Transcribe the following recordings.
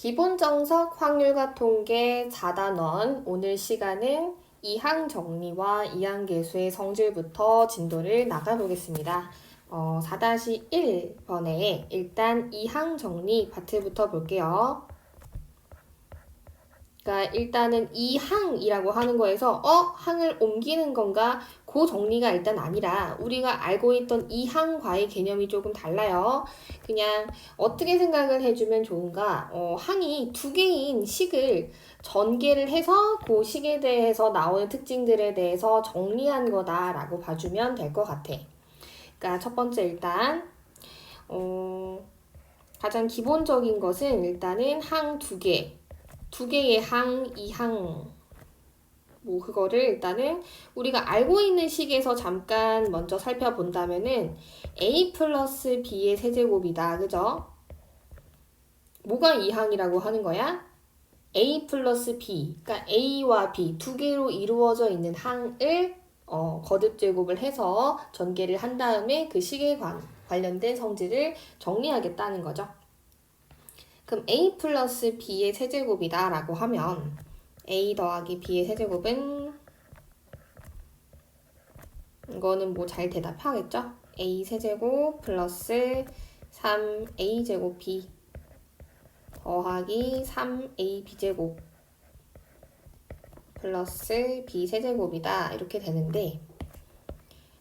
기본정석 확률과 통계 4단원 오늘 시간은 이항 정리와 이항계수의 성질부터 진도를 나가보겠습니다. 4-1번에 일단 이항 정리 파트부터 볼게요. 그러니까 일단은 이 항이라고 하는 거에서 항을 옮기는 건가? 그 정리가 일단 아니라 우리가 알고 있던 이 항과의 개념이 조금 달라요. 그냥 어떻게 생각을 해주면 좋은가? 항이 두 개인 식을 전개를 해서 그 식에 대해서 나오는 특징들에 대해서 정리한 거다라고 봐주면 될 것 같아. 그러니까 첫 번째 일단 가장 기본적인 것은 일단은 항 두 개의 항, 이항, 그거를 일단은 우리가 알고 있는 식에서 잠깐 먼저 살펴본다면은 a 플러스 b의 세제곱이다. 그죠? 뭐가 이항이라고 하는 거야? a 플러스 b, 그러니까 a와 b 두 개로 이루어져 있는 항을 거듭 제곱을 해서 전개를 한 다음에 그 식에 관련된 성질을 정리하겠다는 거죠. 그럼 a 플러스 b의 세제곱이다 라고 하면 a 더하기 b의 세제곱은 이거는 뭐 잘 대답하겠죠? a 세제곱 플러스 3a 제곱 b 더하기 3a b제곱 플러스 b 세제곱이다 이렇게 되는데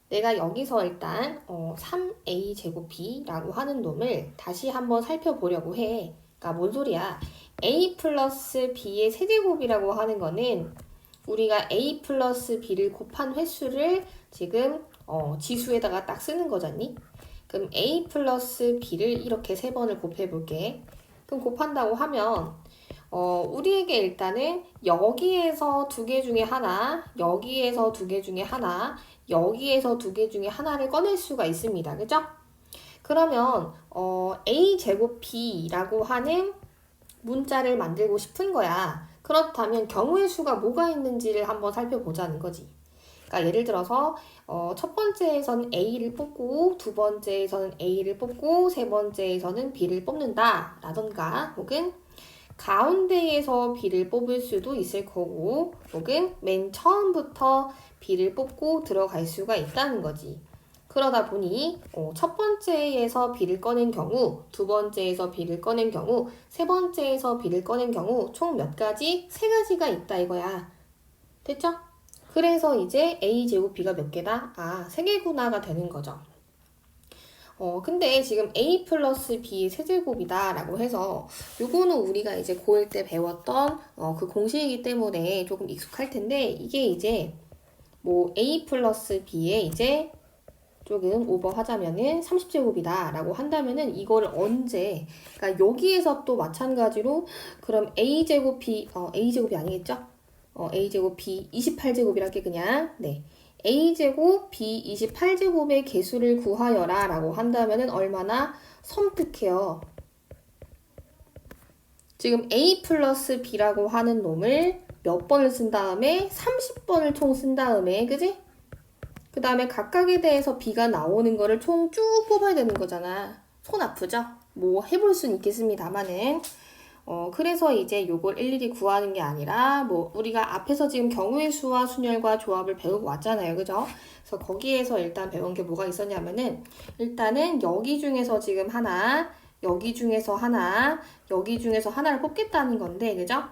내가 여기서 일단 3a 제곱 b라고 하는 놈을 다시 한번 살펴보려고 해. 그러니까 뭔 소리야? a 플러스 b의 세제곱이라고 하는 거는 우리가 a 플러스 b를 곱한 횟수를 지금 지수에다가 딱 쓰는 거잖니? 그럼 a 플러스 b를 이렇게 세 번을 곱해볼게. 그럼 곱한다고 하면 우리에게 일단은 여기에서 두 개 중에 하나, 여기에서 두 개 중에 하나, 여기에서 두 개 중에 하나를 꺼낼 수가 있습니다. 그죠? 그러면 a 제곱 b라고 하는 문자를 만들고 싶은 거야. 그렇다면 경우의 수가 뭐가 있는지를 한번 살펴보자는 거지. 그러니까 예를 들어서 첫 번째에서는 a를 뽑고 두 번째에서는 a를 뽑고 세 번째에서는 b를 뽑는다 라던가 혹은 가운데에서 b를 뽑을 수도 있을 거고 혹은 맨 처음부터 b를 뽑고 들어갈 수가 있다는 거지. 그러다 보니 첫 번째에서 b를 꺼낸 경우, 두 번째에서 b를 꺼낸 경우, 세 번째에서 b를 꺼낸 경우 총 몇 가지? 세 가지가 있다 이거야. 됐죠? 그래서 이제 a제곱 b가 몇 개다? 세 개구나가 되는 거죠. 근데 지금 a 플러스 b 세제곱이다 라고 해서 요거는 우리가 이제 고1 때 배웠던 그 공식이기 때문에 조금 익숙할 텐데 이게 이제 뭐 a 플러스 b에 이제 조금 오버하자면은 30제곱이다 라고 한다면은 이거를 언제 그러니까 여기에서 또 마찬가지로 그럼 a제곱 b a제곱이 아니겠죠? a제곱 b 28제곱이랄게 그냥 네 a제곱 b 28제곱의 개수를 구하여라 라고 한다면은 얼마나 섬뜩해요. 지금 a 플러스 b라고 하는 놈을 몇 번을 쓴 다음에 30번을 총 쓴 다음에 그지? 그 다음에 각각에 대해서 b가 나오는 거를 총 쭉 뽑아야 되는 거잖아. 손 아프죠? 뭐 해볼 수는 있겠습니다만은 그래서 이제 요걸 일일이 구하는 게 아니라 뭐 우리가 앞에서 지금 경우의 수와 순열과 조합을 배우고 왔잖아요. 그죠? 그래서 거기에서 일단 배운 게 뭐가 있었냐면은 일단은 여기 중에서 지금 하나, 여기 중에서 하나, 여기 중에서 하나를 뽑겠다는 건데 그죠?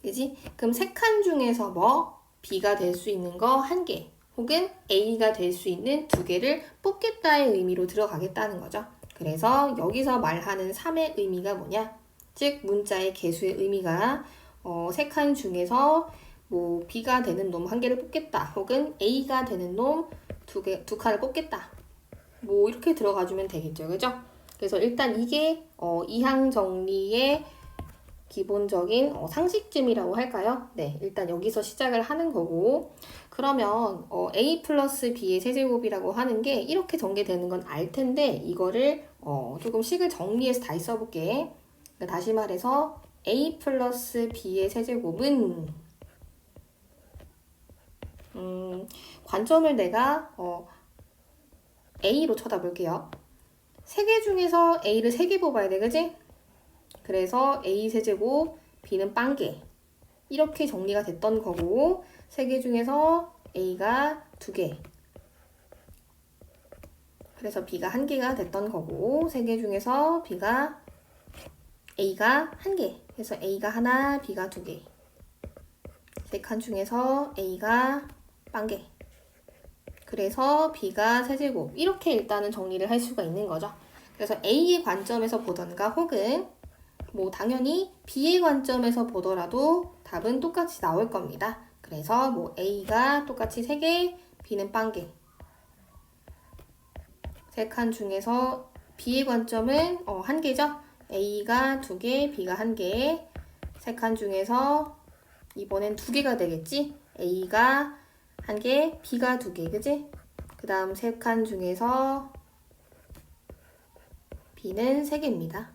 그지? 그럼 세 칸 중에서 뭐 b가 될 수 있는 거 한 개 혹은 a가 될 수 있는 두 개를 뽑겠다의 의미로 들어가겠다는 거죠. 그래서 여기서 말하는 3의 의미가 뭐냐? 즉 문자의 개수의 의미가 세 칸 중에서 뭐 b가 되는 놈 한 개를 뽑겠다 혹은 a가 되는 놈 두 칸을 뽑겠다 뭐 이렇게 들어가주면 되겠죠. 그죠? 그래서 일단 이게 이항 정리의 기본적인 상식쯤이라고 할까요? 네, 일단 여기서 시작을 하는 거고 그러면 a 플러스 b의 세제곱이라고 하는 게 이렇게 전개되는 건 알 텐데 이거를 조금 식을 정리해서 다시 써볼게. 그러니까 다시 말해서 a 플러스 b의 세제곱은 관점을 내가 a로 쳐다볼게요. 세 개 중에서 a를 3개 뽑아야 돼, 그지? 그래서 A 세제곱, B는 빵개. 이렇게 정리가 됐던 거고 3개 중에서 A가 2개. 그래서 B가 1개가 됐던 거고 3개 중에서 A가 1개. 그래서 A가 하나, B가 2개. 3칸 중에서 A가 빵개. 그래서 B가 세제곱. 이렇게 일단은 정리를 할 수가 있는 거죠. 그래서 A의 관점에서 보던가 혹은 뭐 당연히 B의 관점에서 보더라도 답은 똑같이 나올 겁니다. 그래서 뭐 A가 똑같이 3개, B는 빵개. 3칸 중에서 B의 관점은 1개죠. A가 2개, B가 1개. 3칸 중에서 이번엔 2개가 되겠지. A가 1개, B가 2개, 그지? 그 다음 3칸 중에서 B는 3개입니다.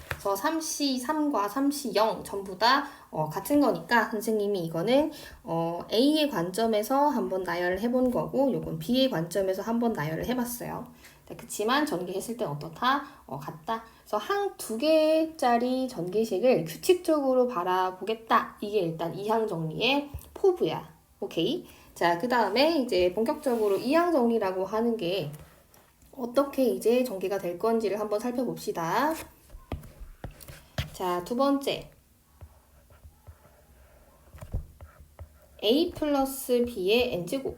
그래서 3C 3과 3C 0 전부 다 같은 거니까 선생님이 이거는 A의 관점에서 한번 나열을 해본 거고 요건 B의 관점에서 한번 나열을 해봤어요. 네, 그치만 전개했을 땐 어떻다? 같다. 그래서 한 2개짜리 전개식을 규칙적으로 바라보겠다. 이게 일단 2항 정리의 포부야. 오케이? 자, 그 다음에 이제 본격적으로 2항 정리라고 하는 게 어떻게 이제 전개가 될 건지를 한번 살펴봅시다. 자, 두 번째. A 플러스 B의 N제곱.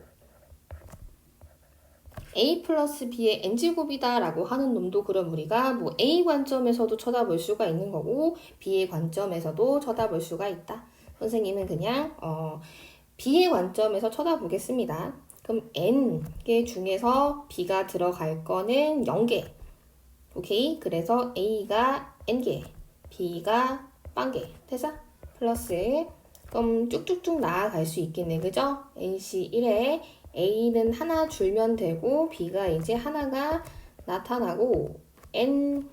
A 플러스 B의 N제곱이다 라고 하는 놈도 그럼 우리가 뭐 A 관점에서도 쳐다볼 수가 있는 거고 B의 관점에서도 쳐다볼 수가 있다. 선생님은 그냥 B의 관점에서 쳐다보겠습니다. 그럼 N개 중에서 B가 들어갈 거는 0개. 오케이? 그래서 A가 N개, B가 빵개. 됐어? 플러스. 그럼 쭉쭉쭉 나아갈 수 있겠네. 그죠? NC 1에 A는 하나 줄면 되고 B가 이제 하나가 나타나고 N개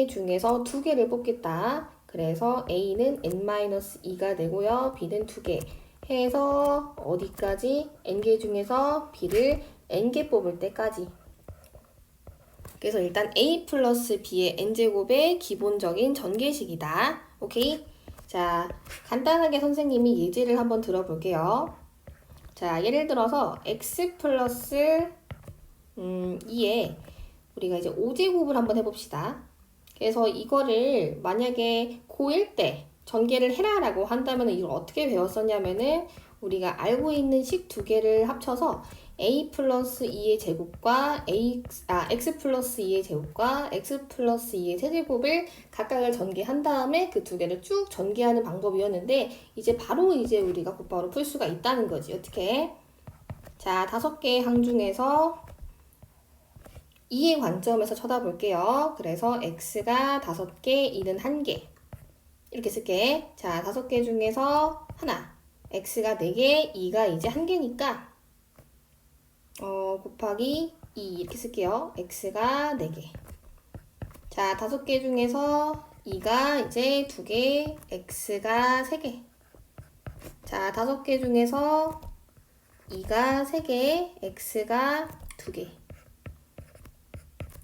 중에서 2개를 뽑겠다. 그래서 A는 N-2가 되고요. B는 2개. 해서 어디까지? N개 중에서 B를 N개 뽑을 때까지. 그래서 일단 A 플러스 B의 N제곱의 기본적인 전개식이다. 오케이? 자, 간단하게 선생님이 예제를 한번 들어볼게요. 자, 예를 들어서 X 플러스 2에 우리가 이제 5제곱을 한번 해봅시다. 그래서 이거를 만약에 고1 때 전개를 해라 라고 한다면 이걸 어떻게 배웠었냐면은 우리가 알고 있는 식 2개를 합쳐서 A 플러스 2의 제곱과 X 플러스 2의 제곱과 X 플러스 2의 세제곱을 각각을 전개한 다음에 그 2개를 쭉 전개하는 방법이었는데 이제 바로 이제 우리가 곧바로 풀 수가 있다는 거지. 어떻게? 자, 5개의 항 중에서 2의 관점에서 쳐다볼게요. 그래서 X가 5개, 2는 1개. 이렇게 쓸게. 자, 5개 중에서 하나. X가 4개, 2가 이제 1개니까 곱하기 2 이렇게 쓸게요. X가 4개. 자, 5개 중에서 2가 이제 2개, X가 3개. 자, 5개 중에서 2가 3개, X가 2개.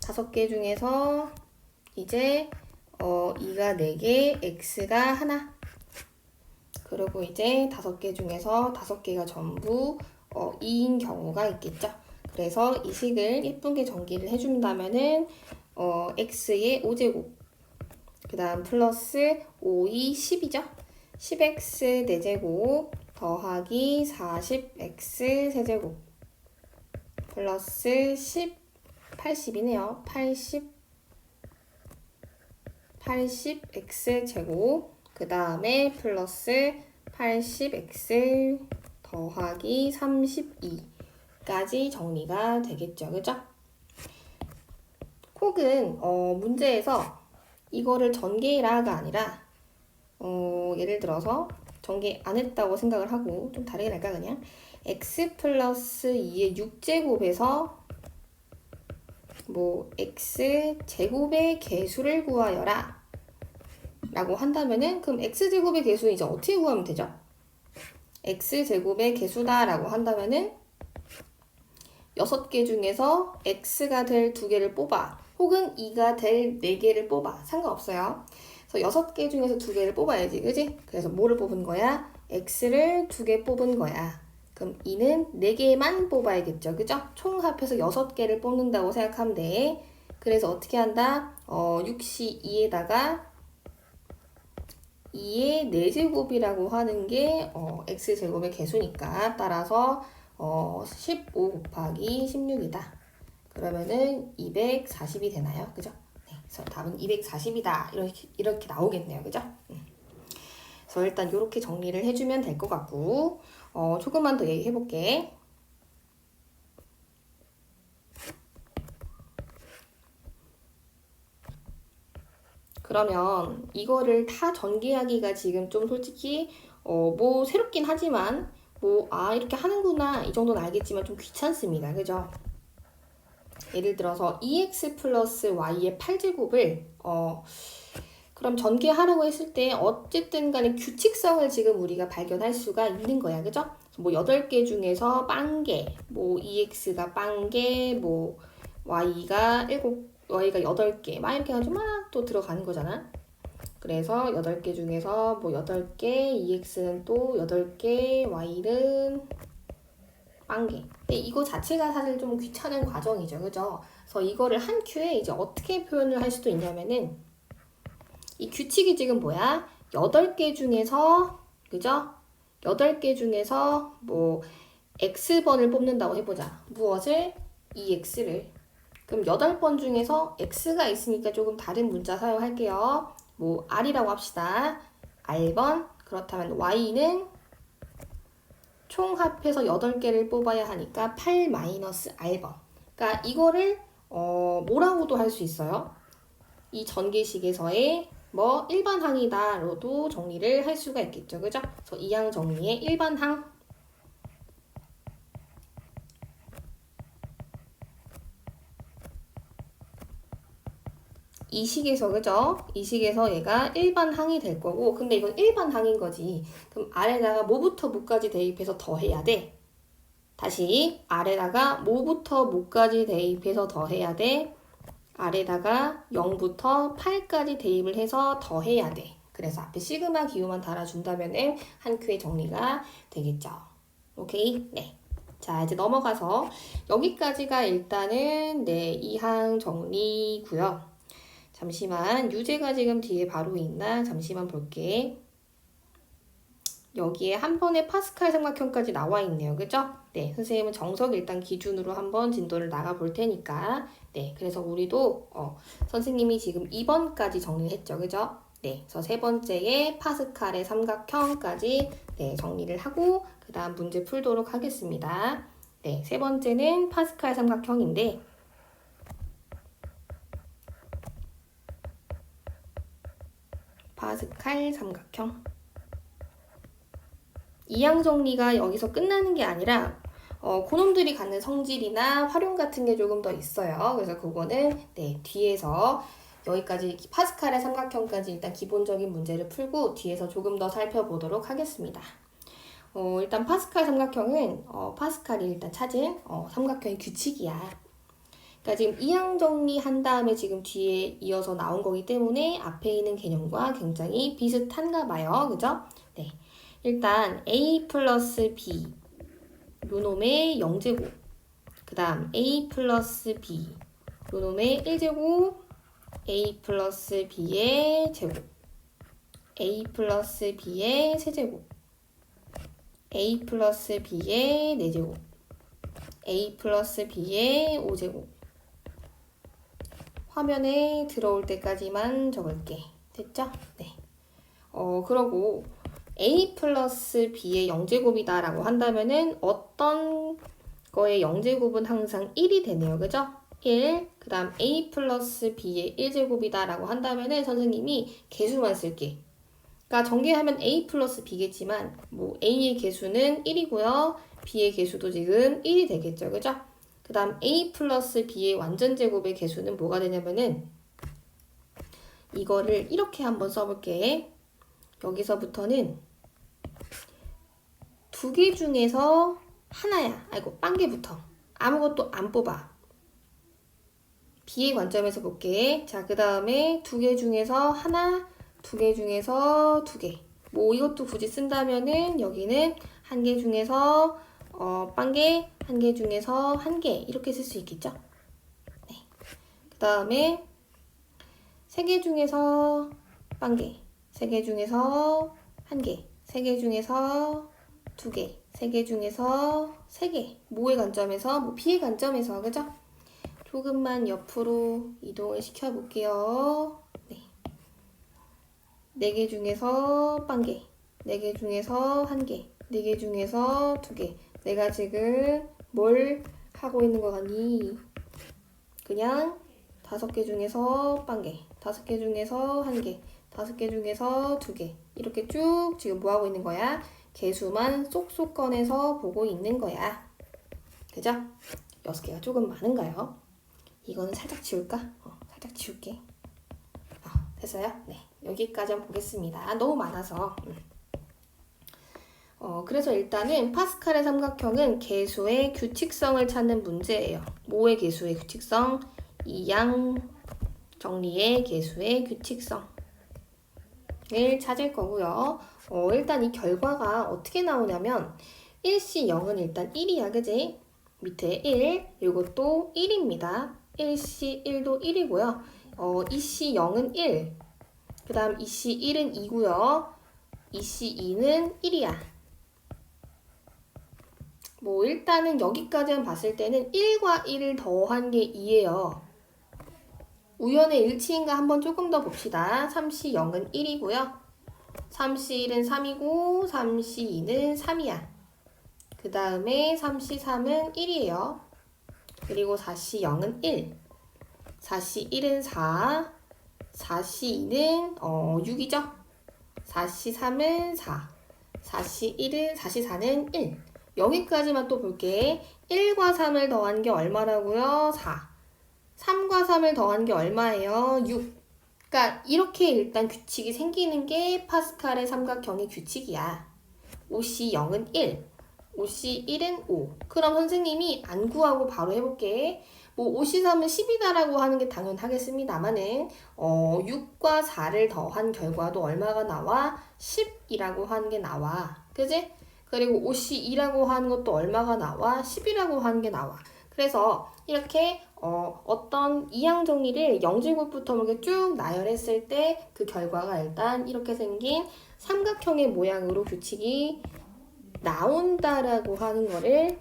5개 중에서 이제 2가 4개, X가 하나. 그리고 이제 5개 중에서 5개가 전부 2인 경우가 있겠죠. 그래서 이 식을 예쁘게 전개를 해준다면은 x의 5제곱 그 다음 플러스 5이 10이죠. 10x 4제곱 더하기 40x 세제곱 플러스 10 80이네요. 80x 제곱 그 다음에 플러스 80x 더하기 32까지 정리가 되겠죠. 그죠? 혹은 문제에서 이거를 전개해라가 아니라 예를 들어서 전개 안 했다고 생각을 하고 좀 다르게 할까 그냥 x 플러스 2의 6제곱에서 뭐 x 제곱의 개수를 구하여라 라고 한다면은 그럼 x제곱의 개수는 이제 어떻게 구하면 되죠? x제곱의 개수다 라고 한다면은 6개 중에서 x가 될 2개를 뽑아 혹은 2가 될 4개를 뽑아. 상관없어요. 그래서 6개 중에서 2개를 뽑아야지, 그지? 그래서 뭐를 뽑은 거야? x를 2개 뽑은 거야. 그럼 2는 4개만 뽑아야겠죠, 그죠? 총 합해서 6개를 뽑는다고 생각하면 돼. 그래서 어떻게 한다? 6시 2에다가 2의 4제곱이라고 하는 게 x제곱의 개수니까 따라서 15 곱하기 16이다. 그러면은 240이 되나요? 그죠? 네, 그래서 답은 240이다. 이렇게 나오겠네요. 그죠? 그래서 일단 이렇게 정리를 해주면 될 것 같고 조금만 더 얘기해 볼게. 그러면 이거를 다 전개하기가 지금 좀 솔직히 뭐 새롭긴 하지만 이렇게 하는구나 이 정도는 알겠지만 좀 귀찮습니다. 그죠? 예를 들어서 2x 플러스 y의 8제곱을 그럼 전개하라고 했을 때 어쨌든 간에 규칙성을 지금 우리가 발견할 수가 있는 거야. 그죠? 뭐 8개 중에서 빵개, 뭐 2x가 빵개, 뭐 y가 8개 막 이렇게 해가지고 막 또 들어가는 거잖아. 그래서 8개 중에서 뭐 8개, 2x는 또 8개, y는 빵개. 근데 이거 자체가 사실 좀 귀찮은 과정이죠. 그죠? 그래서 이거를 한 큐에 이제 어떻게 표현을 할 수도 있냐면은 이 규칙이 지금 뭐야? 8개 중에서 그죠? 8개 중에서 뭐 x번을 뽑는다고 해보자. 무엇을? 2x를. 그럼 8번 중에서 x가 있으니까 조금 다른 문자 사용할게요. 뭐 r이라고 합시다. r번. 그렇다면 y는 총 합해서 8개를 뽑아야 하니까 8-r번. 그러니까 이거를 뭐라고도 할 수 있어요. 이 전개식에서의 뭐 일반항이다로도 정리를 할 수가 있겠죠. 그죠? 그래서 이항 정리의 일반항. 이 식에서 그죠? 이 식에서 얘가 일반항이 될 거고 근데 이건 일반항인 거지. 그럼 아래다가 뭐부터 뭐까지 대입해서 더해야 돼. 다시 아래다가 뭐부터 뭐까지 대입해서 더해야 돼. 아래다가 0부터 8까지 대입을 해서 더해야 돼. 그래서 앞에 시그마 기호만 달아준다면 한 큐의 정리가 되겠죠. 오케이? 네. 자, 이제 넘어가서 여기까지가 일단은 네, 이항 정리고요. 잠시만, 유제가 지금 뒤에 바로 있나? 잠시만 볼게. 여기에 한 번에 파스칼 삼각형까지 나와 있네요. 그죠? 네, 선생님은 정석 일단 기준으로 한번 진도를 나가 볼 테니까. 네, 그래서 우리도 선생님이 지금 2번까지 정리를 했죠. 그죠? 네, 그래서 세 번째에 파스칼의 삼각형까지 네, 정리를 하고 그 다음 문제 풀도록 하겠습니다. 네, 세 번째는 파스칼 삼각형인데 파스칼 삼각형 이항 정리가 여기서 끝나는 게 아니라 그놈들이 갖는 성질이나 활용 같은 게 조금 더 있어요. 그래서 그거는 네, 뒤에서 여기까지 파스칼의 삼각형까지 일단 기본적인 문제를 풀고 뒤에서 조금 더 살펴보도록 하겠습니다. 일단 파스칼 삼각형은 파스칼이 일단 찾은 삼각형의 규칙이야. 그러니까 지금 이항 정리한 다음에 지금 뒤에 이어서 나온 거기 때문에 앞에 있는 개념과 굉장히 비슷한가 봐요. 그죠? 네. 일단 a 플러스 b 요놈의 0제곱 그 다음 a 플러스 b 요놈의 1제곱 a 플러스 b의 제곱 a 플러스 b의 세제곱 a 플러스 b의 4제곱 a 플러스 b의 5제곱 화면에 들어올 때까지만 적을게. 됐죠? 네. 그러고 a 플러스 b의 0제곱이다 라고 한다면은 어떤 거의 0제곱은 항상 1이 되네요. 그죠? 1. 그 다음 a 플러스 b의 1제곱이다 라고 한다면은 선생님이 개수만 쓸게. 그러니까 전개하면 a 플러스 b겠지만 뭐 a의 개수는 1이고요. b의 개수도 지금 1이 되겠죠. 그죠? 그 다음 a 플러스 b의 완전 제곱의 개수는 뭐가 되냐면은 이거를 이렇게 한번 써볼게. 여기서부터는 2개 중에서 하나야. 아이고 빵개부터 아무것도 안 뽑아. B의 관점에서 볼게. 자, 그 다음에 두 개 중에서 하나, 두 개 중에서 두 개. 뭐 이것도 굳이 쓴다면은 여기는 한 개 중에서 빵개, 한 개 중에서 한 개 이렇게 쓸 수 있겠죠? 네. 그 다음에 세 개 중에서 빵개, 세 개 중에서 한 개, 세 개 중에서 두 개, 세 개 중에서 세 개. 뭐의 관점에서? 뭐 B의 관점에서, 그죠? 조금만 옆으로 이동을 시켜볼게요. 네. 네 개 중에서 빵개, 네 개 중에서 한 개, 네 개 중에서 두 개. 내가 지금 뭘 하고 있는 거 같니? 그냥 다섯 개 중에서 빵개, 다섯 개 중에서 한 개, 다섯 개 중에서 두 개. 이렇게 쭉 지금 뭐 하고 있는 거야? 개수만 쏙쏙 꺼내서 보고 있는 거야. 그죠? 6개가 조금 많은가요? 이거는 살짝 지울까? 살짝 지울게. 됐어요? 네. 여기까지 한번 보겠습니다. 너무 많아서. 그래서 일단은 파스칼의 삼각형은 개수의 규칙성을 찾는 문제예요. 뭐의 개수의 규칙성? 이양 정리의 개수의 규칙성을 찾을 거고요. 일단 이 결과가 어떻게 나오냐면 1C 0은 일단 1이야, 그지? 밑에 1, 이것도 1입니다. 1C 1도 1이고요. 2C 0은 1, 그 다음 2C 1은 2고요. 2C 2는 1이야. 뭐 일단은 여기까지만 봤을 때는 1과 1을 더한 게 2예요. 우연의 일치인가 한번 조금 더 봅시다. 3C 0은 1이고요. 3C 1은 3이고 3C 2는 3이야. 그 다음에 3C 3은 1이에요. 그리고 4C 0은 1. 4C 1은 4. 4C 2는 6이죠. 4C 3은 4. 4C 1은 4C 4는 1. 여기까지만 또 볼게. 1과 3을 더한 게 얼마라고요? 4. 3과 3을 더한 게 얼마예요? 6. 그러니까 이렇게 일단 규칙이 생기는 게 파스칼의 삼각형의 규칙이야. 5C 0은 1. 5C 1은 5. 그럼 선생님이 안 구하고 바로 해볼게. 뭐 5C 3은 10이다라고 하는 게 당연하겠습니다만은 6과 4를 더한 결과도 얼마가 나와? 10이라고 하는 게 나와. 그지? 그리고 5C 2라고 하는 것도 얼마가 나와? 10이라고 하는 게 나와. 그래서 이렇게 어떤 이항 정리를 0제곱부터 이렇게 쭉 나열했을 때 그 결과가 일단 이렇게 생긴 삼각형의 모양으로 규칙이 나온다라고 하는 거를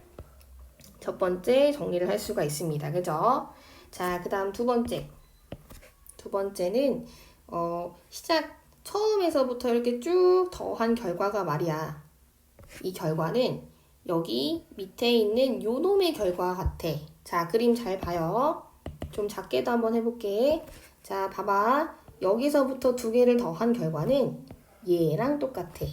첫 번째 정리를 할 수가 있습니다. 그죠? 자, 그 다음 두 번째. 두 번째는 시작 처음에서부터 이렇게 쭉 더한 결과가 말이야. 이 결과는 여기 밑에 있는 요 놈의 결과 같아. 자, 그림 잘 봐요. 좀 작게도 한번 해볼게. 자, 봐봐. 여기서부터 두 개를 더한 결과는 얘랑 똑같아.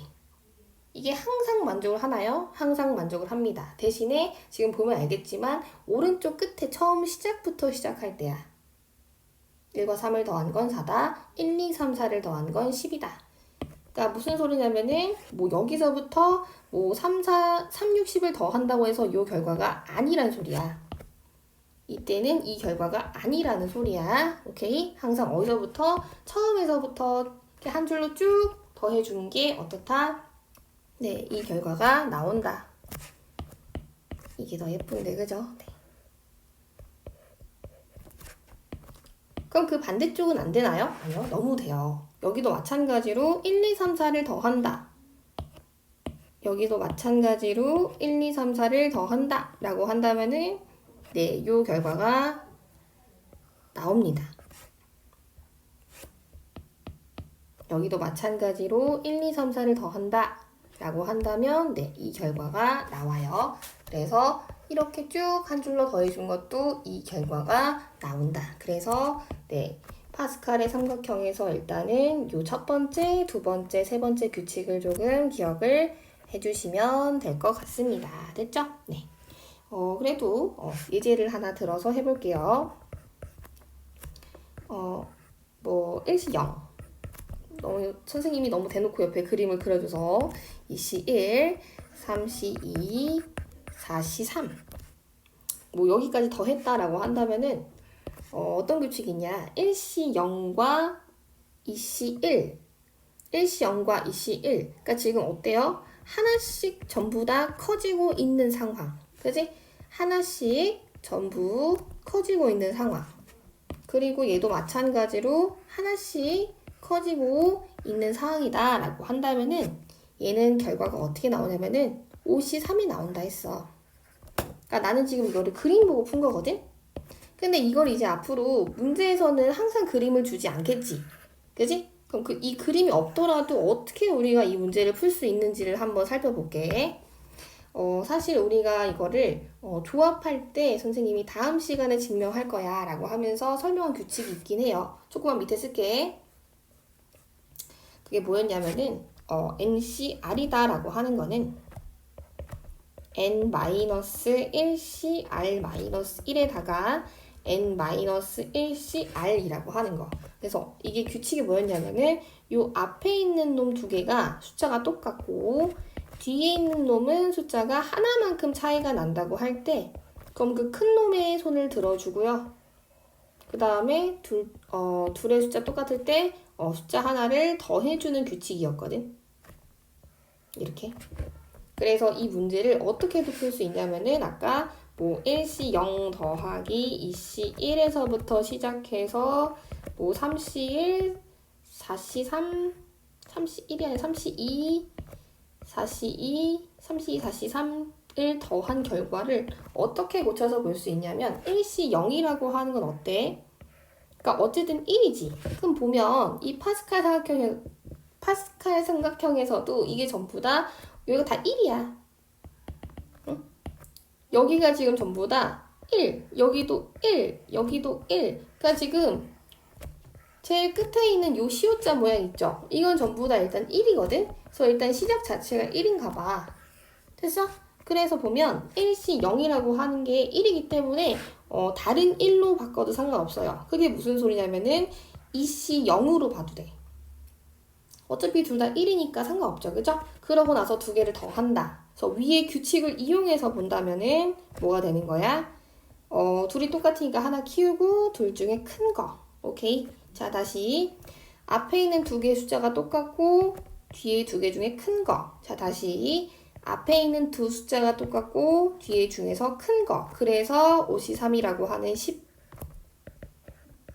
이게 항상 만족을 하나요? 항상 만족을 합니다. 대신에 지금 보면 알겠지만 오른쪽 끝에 처음 시작부터 시작할 때야. 1과 3을 더한 건 4다. 1, 2, 3, 4를 더한 건 10이다. 그러니까 무슨 소리냐면은 뭐 여기서부터 뭐 3, 6, 10을 더한다고 해서 이 결과가 아니란 소리야. 이때는 이 결과가 아니라는 소리야. 오케이? 항상 어디서부터? 처음에서부터 이렇게 한 줄로 쭉 더해주는 게 어떻다? 네, 이 결과가 나온다. 이게 더 예쁜데, 그죠? 네. 그럼 그 반대쪽은 안 되나요? 아니요, 너무 돼요. 여기도 마찬가지로 1, 2, 3, 4를 더한다. 여기도 마찬가지로 1, 2, 3, 4를 더한다. 라고 한다면은 네, 요 결과가 나옵니다. 여기도 마찬가지로 1, 2, 3, 4를 더한다. 라고 한다면 네, 이 결과가 나와요. 그래서 이렇게 쭉 한 줄로 더해준 것도 이 결과가 나온다. 그래서 네, 파스칼의 삼각형에서 일단은 요 첫 번째, 두 번째, 세 번째 규칙을 조금 기억을 해주시면 될 것 같습니다. 됐죠? 네. 그래도 예제를 하나 들어서 해볼게요. 뭐 1시 0. 선생님이 너무 대놓고 옆에 그림을 그려줘서 2시 1, 3시 2, 4시 3. 뭐 여기까지 더 했다라고 한다면은 어떤 규칙이냐? 1시 0과 2시 1. 1시 0과 2시 1. 그러니까 지금 어때요? 하나씩 전부 다 커지고 있는 상황. 그지? 하나씩 전부 커지고 있는 상황. 그리고 얘도 마찬가지로 하나씩 커지고 있는 상황이다 라고 한다면은 얘는 결과가 어떻게 나오냐면은 5시 3이 나온다 했어. 그러니까 나는 지금 이거를 그림 보고 푼 거거든? 근데 이걸 이제 앞으로 문제에서는 항상 그림을 주지 않겠지. 그지? 그럼 이 그림이 없더라도 어떻게 우리가 이 문제를 풀 수 있는지를 한번 살펴볼게. 사실 우리가 이거를 조합할 때 선생님이 다음 시간에 증명할 거야 라고 하면서 설명한 규칙이 있긴 해요. 조금만 밑에 쓸게. 그게 뭐였냐면은 NCR이다 라고 하는 거는 N-1CR-1에다가 N-1CR이라고 하는 거. 그래서 이게 규칙이 뭐였냐면은 요 앞에 있는 놈 두 개가 숫자가 똑같고 뒤에 있는 놈은 숫자가 하나만큼 차이가 난다고 할 때 그럼 그 큰 놈의 손을 들어주고요. 그 다음에 둘의 숫자 똑같을 때 숫자 하나를 더해주는 규칙이었거든. 이렇게. 그래서 이 문제를 어떻게도 풀 수 있냐면은 아까 뭐 1시 0 더하기 2시 1에서부터 시작해서 뭐 3시 1, 4시 3, 3시 1이 아니라 3시 2, 4시 2, 3시 2, 4시 3을 더한 결과를 어떻게 고쳐서 볼 수 있냐면 1시 0이라고 하는 건 어때? 그러니까 어쨌든 1이지. 그럼 보면 이 파스칼 삼각형에서도 이게 전부 다 여기가 다 1이야. 응? 여기가 지금 전부 다 1, 여기도 1, 여기도 1. 그러니까 지금 제일 끝에 있는 요 시옷자 모양 있죠? 이건 전부 다 일단 1이거든? 그래서 일단 시작 자체가 1인가 봐. 됐어? 그래서 보면 1시 0이라고 하는 게 1이기 때문에 다른 1로 바꿔도 상관없어요. 그게 무슨 소리냐면은 2시 0으로 봐도 돼. 어차피 둘 다 1이니까 상관없죠. 그죠? 그러고 나서 두 개를 더 한다. 그래서 위에 규칙을 이용해서 본다면은 뭐가 되는 거야? 둘이 똑같으니까 하나 키우고 둘 중에 큰 거. 오케이? 자, 다시. 앞에 있는 두 개의 숫자가 똑같고 뒤에 두 개 중에 큰 거. 자, 다시. 앞에 있는 두 숫자가 똑같고 뒤에 중에서 큰 거. 그래서 5시 3이라고 하는 10.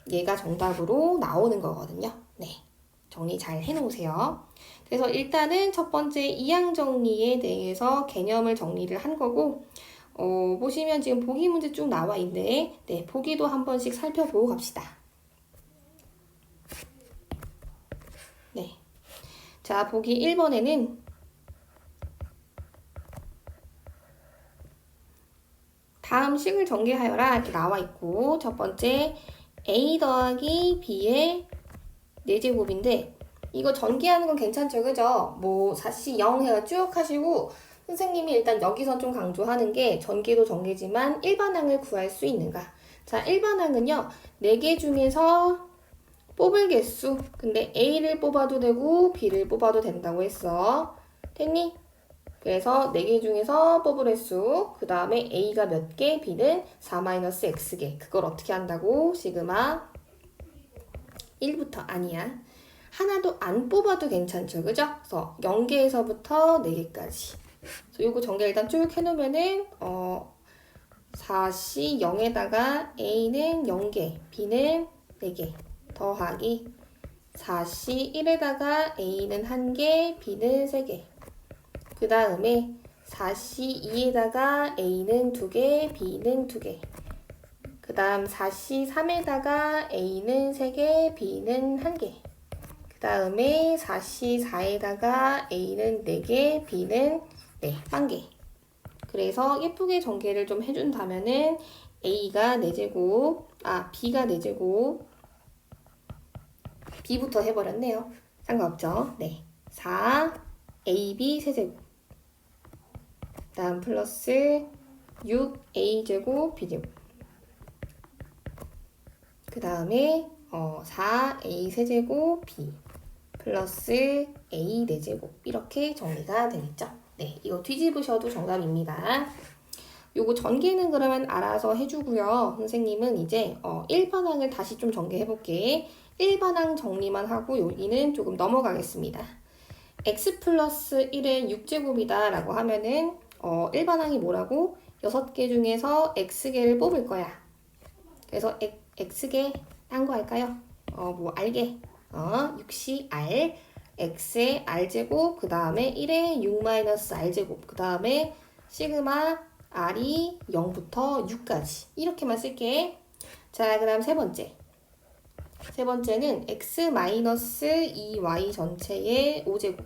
얘가 정답으로 나오는 거거든요. 네. 정리 잘 해놓으세요. 그래서 일단은 첫 번째 이항 정리에 대해서 개념을 정리를 한 거고 보시면 지금 보기 문제 쭉 나와 있는데 네, 보기도 한 번씩 살펴보고 갑시다. 네. 자, 보기 1번에는 다음 식을 전개하여라 이렇게 나와 있고 첫 번째 A 더하기 B의 4제곱인데 이거 전개하는 건 괜찮죠, 그죠? 뭐 4시 0 해가 쭉 하시고 선생님이 일단 여기서 좀 강조하는 게 전개도 전개지만 일반항을 구할 수 있는가. 자, 일반항은요 4개 중에서 뽑을 개수. 근데 A를 뽑아도 되고 B를 뽑아도 된다고 했어. 됐니? 그래서 4개 중에서 뽑을 횟수, 그 다음에 A가 몇 개, B는 4-X개. 그걸 어떻게 한다고? 시그마 1부터 아니야. 하나도 안 뽑아도 괜찮죠. 그죠? 그래서 0개에서부터 4개까지. 그래서 요거 전개 일단 쭉 해놓으면은 4시 0에다가 A는 0개, B는 4개 더하기 4시 1에다가 A는 1개, B는 3개. 그 다음에 4시 2에다가 A는 2개, B는 2개. 그 다음 4시 3에다가 A는 3개, B는 1개. 그 다음에 4시 4에다가 A는 4개, B는 1개. 그래서 예쁘게 전개를 좀 해준다면은 A가 4제곱, B가 4제곱, B부터 해버렸네요. 상관없죠? 네. 4, AB 세제곱. 다음 플러스 6A제곱, B제곱. 그 다음에 4A 세제곱 B 플러스 A 4제곱 이렇게 정리가 되겠죠. 네, 이거 뒤집으셔도 정답입니다. 요거 전개는 그러면 알아서 해주고요. 선생님은 이제 1반항을 다시 좀 전개해볼게. 1반항 정리만 하고 여기는 조금 넘어가겠습니다. x 플러스 1의 6제곱이다 라고 하면은 1반항이 뭐라고? 6개 중에서 x개를 뽑을 거야. 그래서 x개 딴 거 할까요? 뭐 r개 6시 r x의 r제곱 그 다음에 1의 6-r제곱 그 다음에 시그마 r이 0부터 6까지 이렇게만 쓸게. 자, 그 다음 세 번째는 x-2y 전체의 5제곱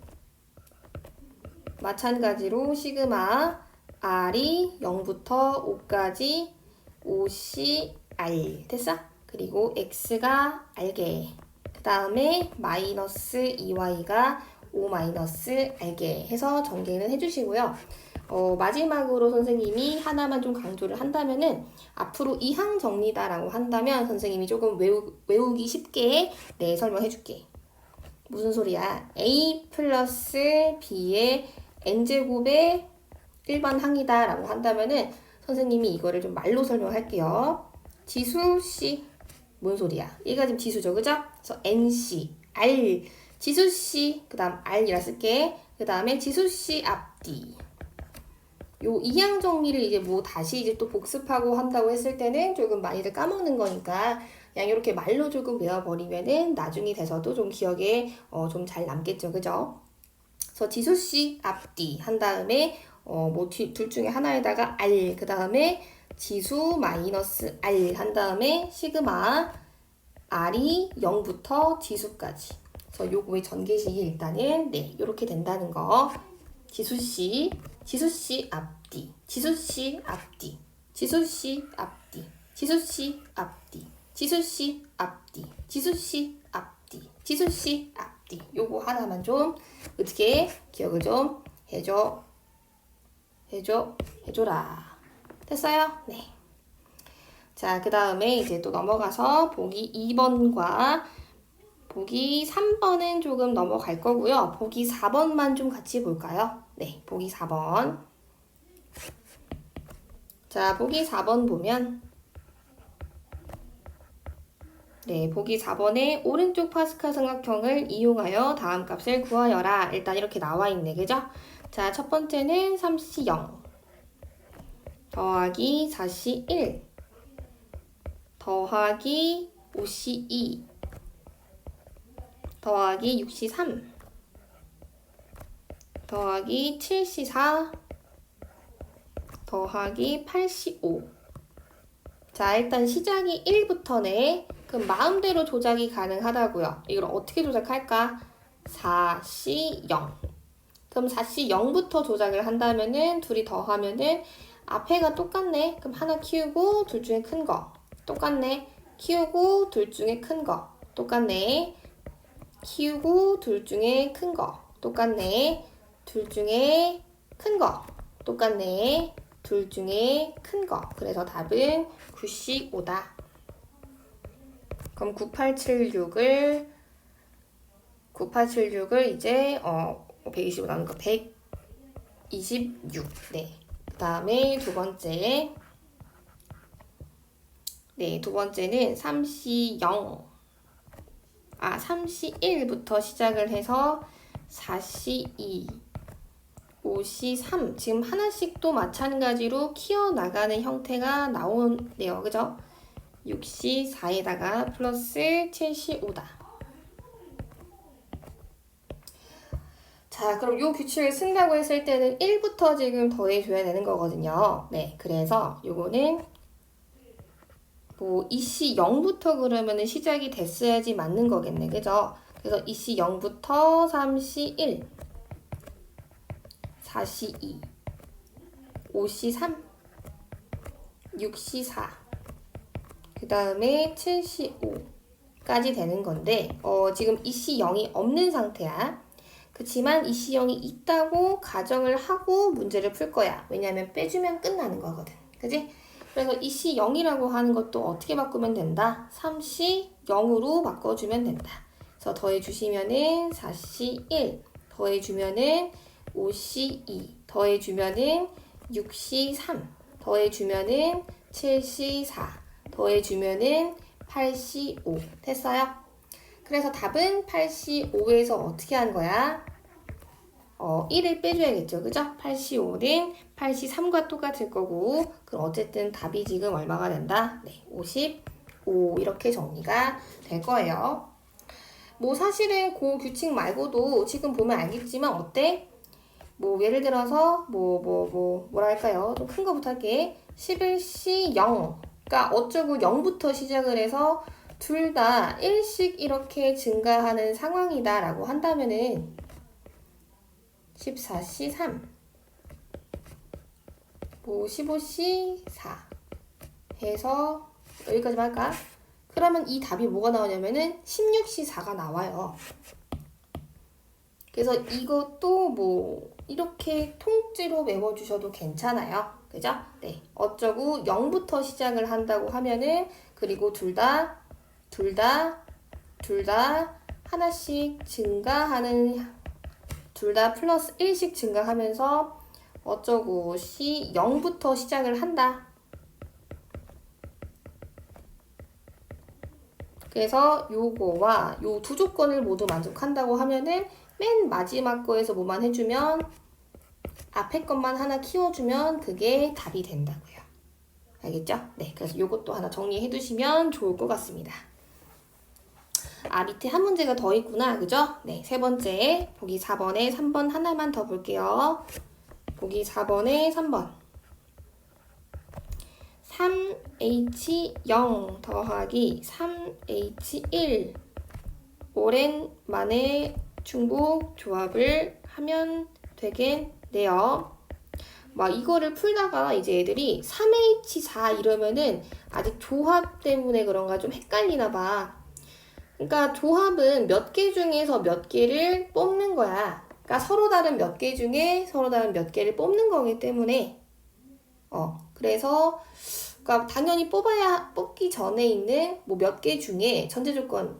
마찬가지로 시그마 r이 0부터 5까지 5cr 됐어? 그리고 x가 r개 그 다음에 마이너스 2y가 5-r개 해서 전개는 해주시고요. 마지막으로 선생님이 하나만 좀 강조를 한다면은 앞으로 이항 정리다라고 한다면 선생님이 조금 외우기 쉽게 설명해 줄게. 무슨 소리야? a 플러스 b의 n제곱의 일반 항이다 라고 한다면은 선생님이 이거를 좀 말로 설명할게요. 지수 c 뭔 소리야? 얘가 지금 지수죠, 그죠? 그래서 nc r 지수 c 그 다음 r이라 쓸게. 그 다음에 지수 c 앞뒤 요 이항 정리를 이제 뭐 다시 이제 또 복습하고 한다고 했을 때는 조금 많이들 까먹는 거니까 그냥 이렇게 말로 조금 외워버리면은 나중에 돼서도 좀 기억에 좀 잘 남겠죠, 그죠? 그래서 지수씨 앞뒤 한 다음에 뭐 둘 중에 하나에다가 r 그 다음에 지수 마이너스 r 한 다음에 시그마 r이 0부터 지수까지. 그래서 요거의 전개식이 일단은 이렇게 된다는 거. 지수씨 앞뒤, 지수씨 앞뒤, 지수씨 앞뒤, 지수씨 앞뒤, 지수씨 앞뒤, 지수씨 앞뒤, 지수씨 앞뒤. 요거 하나만 좀 어떻게 기억을 좀 해줘라. 됐어요? 네. 자, 그 다음에 이제 또 넘어가서 보기 2번과 보기 3번은 조금 넘어갈 거고요. 보기 4번만 좀 같이 볼까요? 네, 보기 4번. 자, 보기 4번 보면 보기 4번에 오른쪽 파스칼 삼각형을 이용하여 다음 값을 구하여라. 일단 이렇게 나와 있네, 그죠? 자, 첫 번째는 3c 0 더하기 4c 1 더하기 5c 2 더하기 6c 3 더하기 7c 4 더하기 8c 5. 자, 일단 시작이 1부터네. 그럼 마음대로 조작이 가능하다고요. 이걸 어떻게 조작할까? 4c 0. 그럼 4c 0부터 조작을 한다면은 둘이 더하면은 앞에가 똑같네. 그럼 하나 키우고 둘 중에 큰 거. 똑같네. 키우고 둘 중에 큰 거. 똑같네. 키우고 둘 중에 큰 거. 똑같네. 둘 중에 큰 거. 똑같네. 둘 중에 큰 거. 그래서 답은 9씩 5다. 그럼 9876을 이제 125 나오는 거 126. 네. 그 다음에 두 번째는 3c 0 3c 1부터 시작을 해서 4c 2 5c 3 지금 하나씩 또 마찬가지로 키워나가는 형태가 나오네요. 그죠? 6c 4에다가 플러스 7c 5다. 자, 그럼 요 규칙을 쓴다고 했을 때는 1부터 지금 더해줘야 되는 거거든요. 네, 그래서 요거는 뭐 2c 0부터 그러면은 시작이 됐어야지 맞는 거겠네. 그죠? 그래서 2c 0부터 3c 1 4c 2 5c 3 6c 4 그 다음에 7c 5까지 되는 건데 지금 2c 0이 없는 상태야. 그치만 2c 0이 있다고 가정을 하고 문제를 풀 거야. 왜냐면 빼주면 끝나는 거거든. 그지? 그래서 2c 0이라고 하는 것도 어떻게 바꾸면 된다? 3c 0으로 바꿔주면 된다. 그래서 더해주시면은 4c 1 더해주면은 5c 2 더해주면은 6c 3 더해주면은 7C4 더해주면은 8C5 됐어요? 그래서 답은 8C5에서 어떻게 한 거야? 1을 빼줘야겠죠. 그죠? 8C5는 8C3과 똑같을 거고 그럼 어쨌든 답이 지금 얼마가 된다? 네, 55 이렇게 정리가 될 거예요. 뭐 사실은 그 규칙 말고도 지금 보면 알겠지만 어때? 뭐 예를 들어서 뭐랄까요? 좀 큰 거부터 할게. 11C0 그러니까 어쩌고 0부터 시작을 해서 둘 다 1씩 이렇게 증가하는 상황이다 라고 한다면은 14C3 뭐 15C4 해서 여기까지만 할까? 그러면 이 답이 뭐가 나오냐면은 16C4가 나와요. 그래서 이것도 뭐 이렇게 통째로 외워주셔도 괜찮아요. 그죠? 네. 어쩌고 0부터 시작을 한다고 하면은 그리고 둘 다 하나씩 증가하는 둘 다 플러스 1씩 증가하면서 어쩌고 C 0부터 시작을 한다. 그래서 요거와 요 두 조건을 모두 만족한다고 하면은 맨 마지막 거에서 뭐만 해주면 앞에 것만 하나 키워주면 그게 답이 된다고요. 알겠죠? 네, 그래서 요것도 하나 정리해 두시면 좋을 것 같습니다. 밑에 한 문제가 더 있구나. 그죠? 네, 세 번째 보기 4번에 3번 하나만 더 볼게요. 보기 4번에 3번 3H0 더하기 3H1 오랜만에 중복 조합을 하면 되겠네요. 막 이거를 풀다가 이제 애들이 3H4 이러면은 아직 조합 때문에 그런가 좀 헷갈리나 봐. 그러니까 조합은 몇 개 중에서 몇 개를 뽑는 거야. 그러니까 서로 다른 몇 개 중에 서로 다른 몇 개를 뽑는 거기 때문에 그래서 그러니까 당연히 뽑기 전에 있는 뭐 몇 개 중에 전제 조건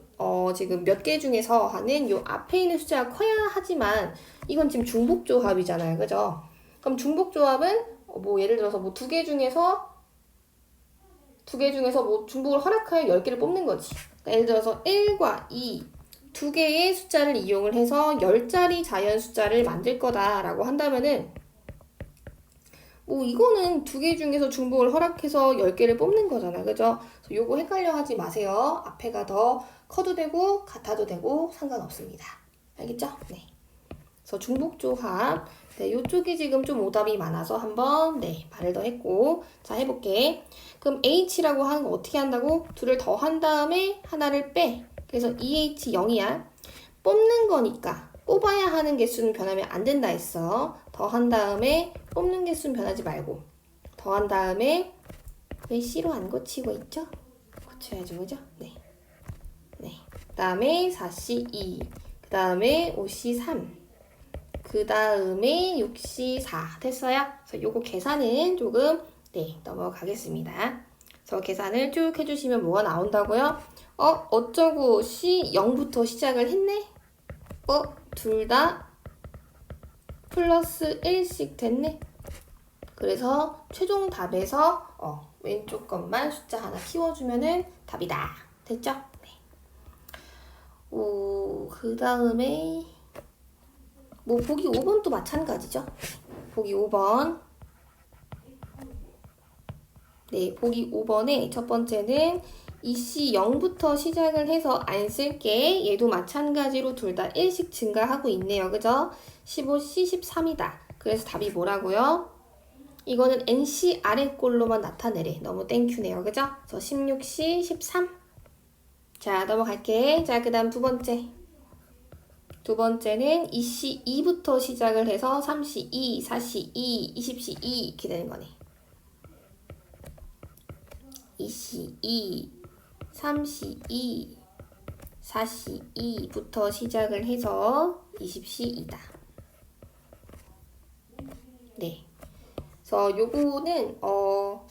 지금 몇 개 중에서 하는 요 앞에 있는 숫자가 커야 하지만 이건 지금 중복 조합이잖아요. 그죠? 그럼 중복 조합은 뭐 예를 들어서 뭐 두 개 중에서 뭐 중복을 허락하여 10개를 뽑는 거지. 그러니까 예를 들어서 1과 2 두 개의 숫자를 이용을 해서 10자리 자연 숫자를 만들 거다라고 한다면은 뭐 이거는 두 개 중에서 중복을 허락해서 10개를 뽑는 거잖아. 그죠? 그래서 요거 헷갈려 하지 마세요. 앞에가 더 커도 되고 같아도 되고 상관없습니다. 알겠죠? 네. 그래서 중복 조합. 네, 요쪽이 지금 좀 오답이 많아서 한번 말을 더 했고. 자, 해볼게. 그럼 H라고 하는 거 어떻게 한다고? 둘을 더 한 다음에 하나를 빼. 그래서 2H0이야. 뽑는 거니까 뽑아야 하는 개수는 변하면 안 된다 했어. 더 한 다음에 뽑는 개수는 변하지 말고 더 한 다음에 왜 C로 안 고치고 있죠? 고쳐야죠. 그죠? 네. 그 다음에 4C2 그 다음에 5C3 그 다음에 6C4 됐어요? 그래서 요거 계산은 조금 넘어가겠습니다. 그래서 계산을 쭉 해주시면 뭐가 나온다고요? 어쩌고 C0부터 시작을 했네? 둘 다 플러스 1씩 됐네? 그래서 최종 답에서 왼쪽 것만 숫자 하나 키워주면은 답이다. 됐죠? 네. 그 다음에 뭐 보기 5번도 마찬가지죠? 보기 5번 네, 보기 5번에 첫 번째는 이씨 0부터 시작을 해서 안 쓸게. 얘도 마찬가지로 둘 다 1씩 증가하고 있네요. 그죠? 15C 13이다. 그래서 답이 뭐라고요? 이거는 NC 아래 꼴로만 나타내래. 너무 땡큐네요. 그죠? 그래서 16C 13. 자, 넘어갈게. 자, 그 다음 두 번째. 두 번째는 2C 2부터 시작을 해서 3C 2, 4C 2, 20C 2 이렇게 되는 거네. 2C 2, 3C 2, 4C 2부터 시작을 해서 20C이다. 네. 그래서 요거는 요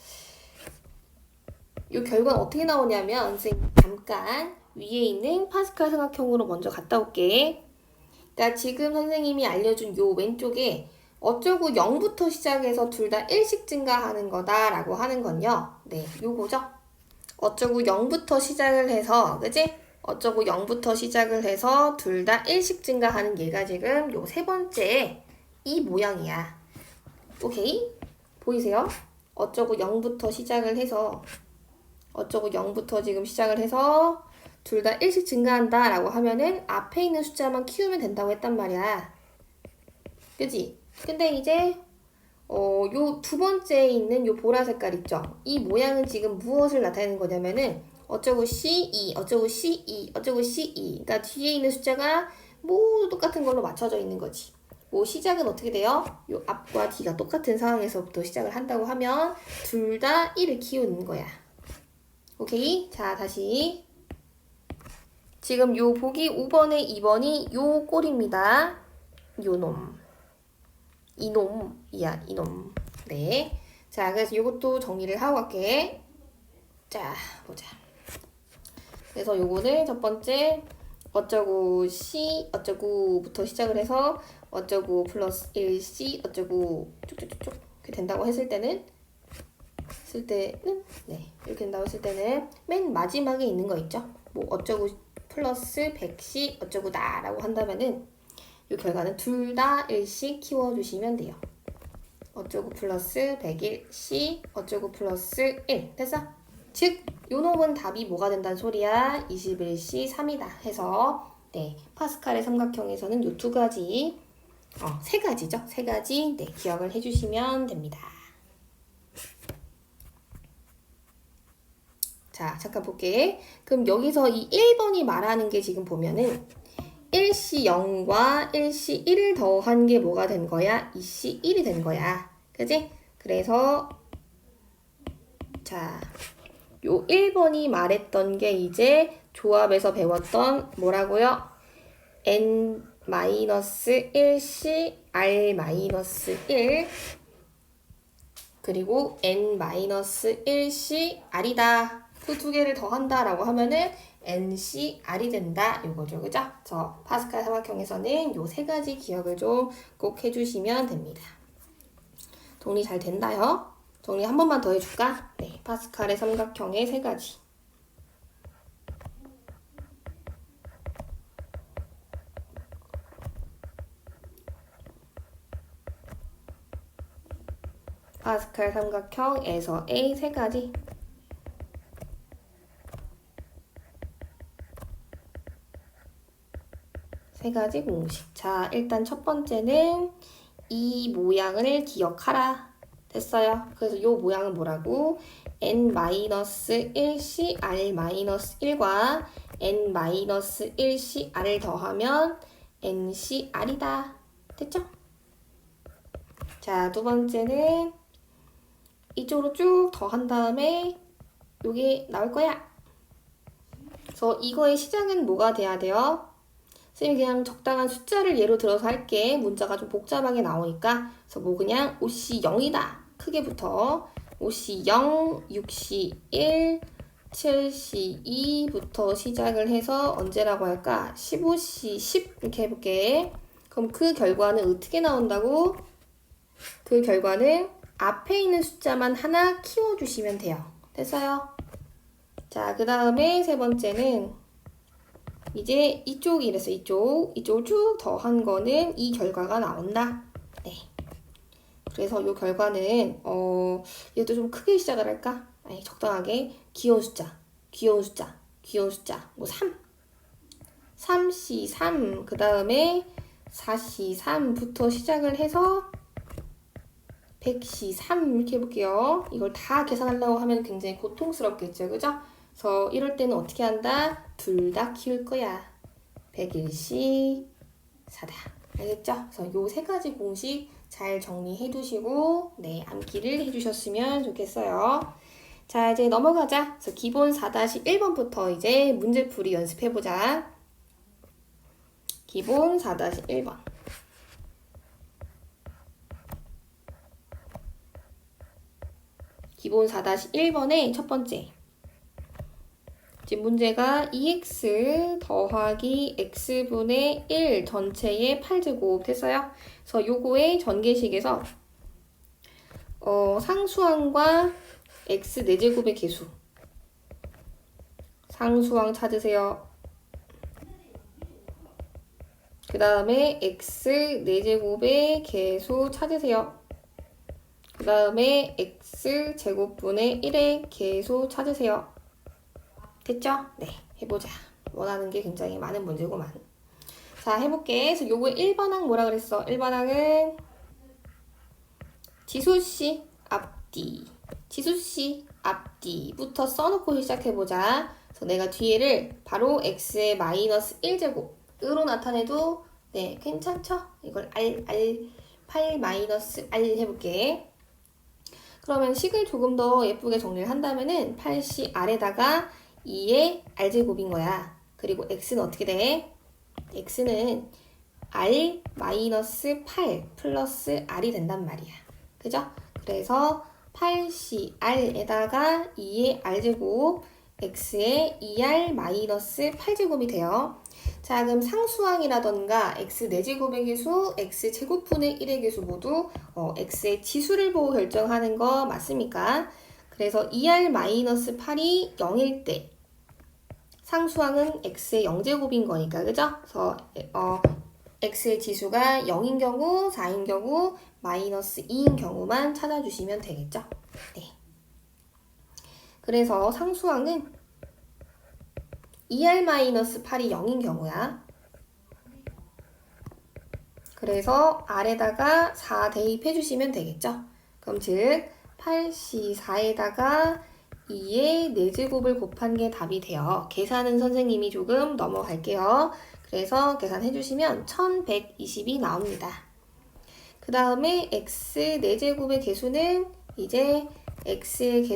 결과는 어떻게 나오냐면 선생님 잠깐 위에 있는 파스칼 삼각형으로 먼저 갔다 올게. 그러니까 지금 선생님이 알려준 요 왼쪽에 어쩌고 0부터 시작해서 둘 다 1씩 증가하는 거다라고 하는 건요. 네, 요거죠. 어쩌고 0부터 시작을 해서, 그지? 어쩌고 0부터 시작을 해서 둘 다 1씩 증가하는 얘가 지금 요 세 번째 이 모양이야. 오케이? 보이세요? 어쩌고 0부터 시작을 해서 어쩌고 0부터 지금 시작을 해서 둘 다 1씩 증가한다 라고 하면은 앞에 있는 숫자만 키우면 된다고 했단 말이야. 그지? 근데 이제 요 두 번째에 있는 요 보라 색깔 있죠? 이 모양은 지금 무엇을 나타내는 거냐면은 어쩌고 C2, 어쩌고 C2, 어쩌고 C2. 그러니까 뒤에 있는 숫자가 모두 똑같은 걸로 맞춰져 있는 거지. 뭐 시작은 어떻게 돼요? 요 앞과 뒤가 똑같은 상황에서부터 시작을 한다고 하면 둘 다 1을 키우는 거야. 오케이? 자, 다시. 지금 요 보기 5번에 2번이 요 꼴입니다. 요 놈. 이놈이야, 이놈. 네. 자, 그래서 요것도 정리를 하고 갈게. 자, 보자. 그래서 요거는 첫 번째 어쩌고 C 어쩌고부터 시작을 해서 어쩌고 플러스 1C 어쩌고 쭉쭉쭉쭉 이렇게 된다고 했을 때는 네, 이렇게 된다고 했을 때는 맨 마지막에 있는 거 있죠? 뭐 어쩌고 플러스 100C 어쩌고다 라고 한다면은 이 결과는 둘 다 1씩 키워주시면 돼요. 어쩌고 플러스 101C 어쩌고 플러스 1 됐어? 즉 요 놈은 답이 뭐가 된다는 소리야? 21C 3이다 해서 네 파스칼의 삼각형에서는 요 두 가지 세 가지죠. 세 가지 네 기억을 해주시면 됩니다. 자 잠깐 볼게. 그럼 여기서 이 1번이 말하는 게 지금 보면은 1C0과 1C1을 더한 게 뭐가 된 거야? 2C1이 된 거야. 그지? 그래서 자, 요 1번이 말했던 게 이제 조합에서 배웠던 뭐라고요? N-1C R-1 그리고 N-1C R이다. 그 두 개를 더한다라고 하면은 NCR이 된다. 요거죠. 그죠? 저 파스칼 삼각형에서는 요 세 가지 기억을 좀 꼭 해주시면 됩니다. 정리 잘 된다요? 정리 한 번만 더 해줄까? 네, 파스칼의 삼각형의 세 가지. 파스칼 삼각형에서의 세 가지. 세 가지 공식. 자, 일단 첫 번째는 이 모양을 기억하라. 됐어요. 그래서 이 모양은 뭐라고? N-1C R-1과 N-1C R을 더하면 NCR이다. 됐죠? 자, 두 번째는 이쪽으로 쭉 더한 다음에 요게 나올 거야. 그래서 이거의 시작은 뭐가 돼야 돼요? 선생님이 그냥 적당한 숫자를 예로 들어서 할게. 문자가 좀 복잡하게 나오니까. 그래서 뭐 그냥 5C 0이다. 크게 붙어. 5C 0, 6C 1, 7C 2부터 시작을 해서 언제라고 할까? 15C 10 이렇게 해볼게. 그럼 그 결과는 어떻게 나온다고? 그 결과는 앞에 있는 숫자만 하나 키워주시면 돼요. 됐어요? 자, 그 다음에 세 번째는 이제 이쪽이 이래서 이쪽을 쭉 더한 거는 이 결과가 나온다. 네. 그래서 이 결과는 얘도 좀 크게 시작을 할까? 아니, 적당하게 귀여운 숫자 뭐 3. 3C3 그 다음에 4C3부터 시작을 해서 100C3 이렇게 해볼게요. 이걸 다 계산하려고 하면 굉장히 고통스럽겠죠, 그죠? 그래서 이럴 때는 어떻게 한다? 둘 다 키울 거야. 101C 4다. 알겠죠? 그래서 요 세 가지 공식 잘 정리해 두시고 네, 암기를 해주셨으면 좋겠어요. 자, 이제 넘어가자. 그래서 기본 4-1번부터 이제 문제풀이 연습해보자. 기본 4-1번. 기본 4-1번의 첫 번째. 지금 문제가 2x 더하기 x분의 1 전체의 8제곱 됐어요. 그래서 요거의 전개식에서 상수항과 x 4제곱의 개수. 상수항 찾으세요. 그 다음에 x 4제곱의 개수 찾으세요. 그 다음에 x 제곱분의 1의 개수 찾으세요. 됐죠? 네, 해보자. 원하는 게 굉장히 많은 문제구만. 자, 해볼게. 그래서 요거 1번항 뭐라 그랬어? 1번항은 지수씨 앞뒤. 지수씨 앞뒤부터 써놓고 시작해보자. 그래서 내가 뒤에를 바로 x의 마이너스 1제곱으로 나타내도 네, 괜찮죠? 이걸 R 8 마이너스 R 해볼게. 그러면 식을 조금 더 예쁘게 정리를 한다면은 8C R에다가 2의 R제곱인 거야. 그리고 X는 어떻게 돼? X는 R 마이너스 8 플러스 R이 된단 말이야. 그죠? 그래서 8C R에다가 2의 R제곱 X의 2R 마이너스 8제곱이 돼요. 자, 그럼 상수항이라던가 x 4제곱의 개수, x 제곱분의 1의 개수 모두 x의 지수를 보고 결정하는 거 맞습니까? 그래서 2r-8이 0일 때 상수항은 x의 0제곱인 거니까, 그죠? 그래서 x의 지수가 0인 경우, 4인 경우, 마이너스 2인 경우만 찾아주시면 되겠죠? 네. 그래서 상수항은 2r-8이 0인 경우야. 그래서 R에다가 4 대입해 주시면 되겠죠. 그럼 즉 8C4에다가 2의 4제곱을 곱한 게 답이 돼요. 계산은 선생님이 조금 넘어갈게요. 그래서 계산해 주시면 1120이 나옵니다. 그 다음에 x 4제곱의 개수는 이제 x의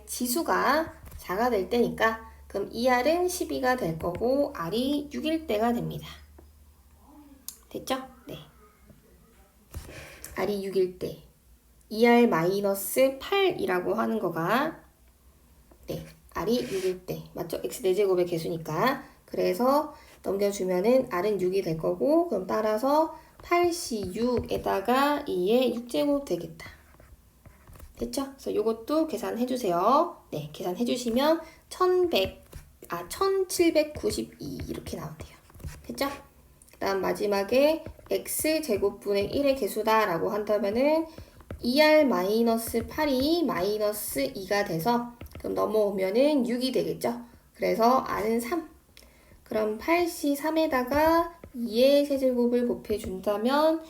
지수가 4가 될 때니까 그럼 2r은 12가 될 거고 r이 6일 때가 됩니다. 됐죠? 네. r이 6일 때 2r-8이라고 하는 거가 네, r이 6일 때 맞죠? x 4제곱의 개수니까 그래서 넘겨주면은 r은 6이 될 거고 그럼 따라서 8C6에다가 2의 6제곱 되겠다. 됐죠? 그래서 요것도 계산해 주세요. 네, 계산해 주시면 1792 이렇게 나온대요. 됐죠? 그 다음 마지막에 x제곱분의 1의 개수다 라고 한다면은 2r-8이 마이너스 2가 돼서 그럼 넘어오면은 6이 되겠죠? 그래서 r은 3. 그럼 8C3에다가 2의 세제곱을 곱해준다면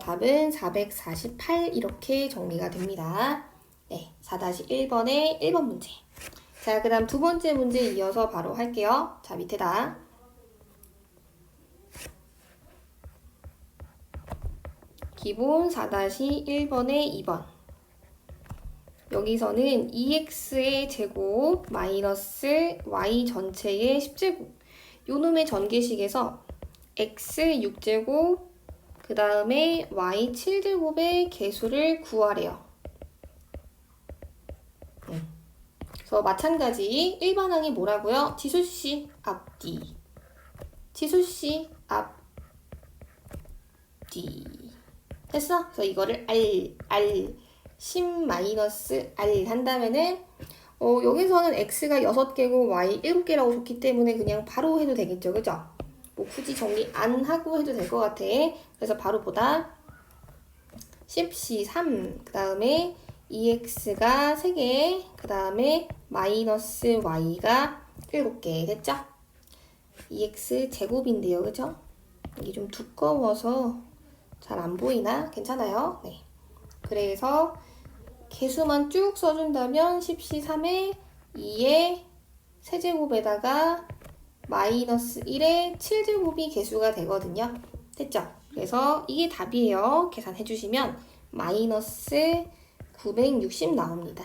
답은 448 이렇게 정리가 됩니다. 네, 4-1번의 1번 문제. 자, 그 다음 두 번째 문제 이어서 바로 할게요. 자, 밑에다. 기본 4-1번의 2번. 여기서는 2x의 제곱 마이너스 y 전체의 10제곱. 요 놈의 전개식에서 x 6제곱 그 다음에 y 7제곱의 개수를 구하래요. 그래서 마찬가지 일반항이 뭐라고요? 지수씨 앞뒤. 지수씨 앞뒤. 됐어? 그래서 이거를 R 10-R 한다면은 여기서는 x가 6개고 y 7개라고 줬기 때문에 그냥 바로 해도 되겠죠. 그죠? 뭐 굳이 정리 안 하고 해도 될 것 같아. 그래서 바로 보다 10C3 그 다음에 2x가 3개 그 다음에 마이너스 y가 7개 됐죠? 2x 제곱인데요. 그죠? 이게 좀 두꺼워서 잘 안 보이나? 괜찮아요? 네. 그래서 개수만 쭉 써준다면 10C3에 2의 세제곱에다가 마이너스 1의 7제곱이 개수가 되거든요. 됐죠? 그래서 이게 답이에요. 계산해 주시면 마이너스 960 나옵니다.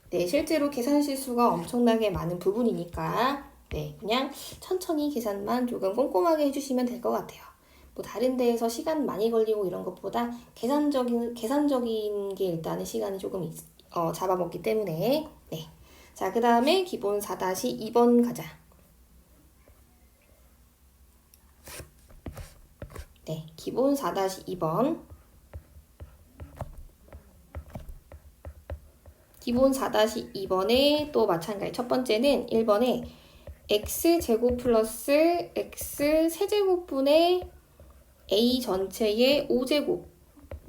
네, 실제로 계산 실수가 엄청나게 많은 부분이니까 네, 그냥 천천히 계산만 조금 꼼꼼하게 해주시면 될 것 같아요. 뭐 다른 데에서 시간 많이 걸리고 이런 것보다 계산적인 게 일단은 시간이 조금 잡아먹기 때문에 네. 자, 그 다음에 기본 4-2번 가자. 네, 기본 4-2번. 기본 4-2번에 또 마찬가지. 첫 번째는 1번에 x제곱 플러스 x 세제곱분의 a 전체의 5제곱.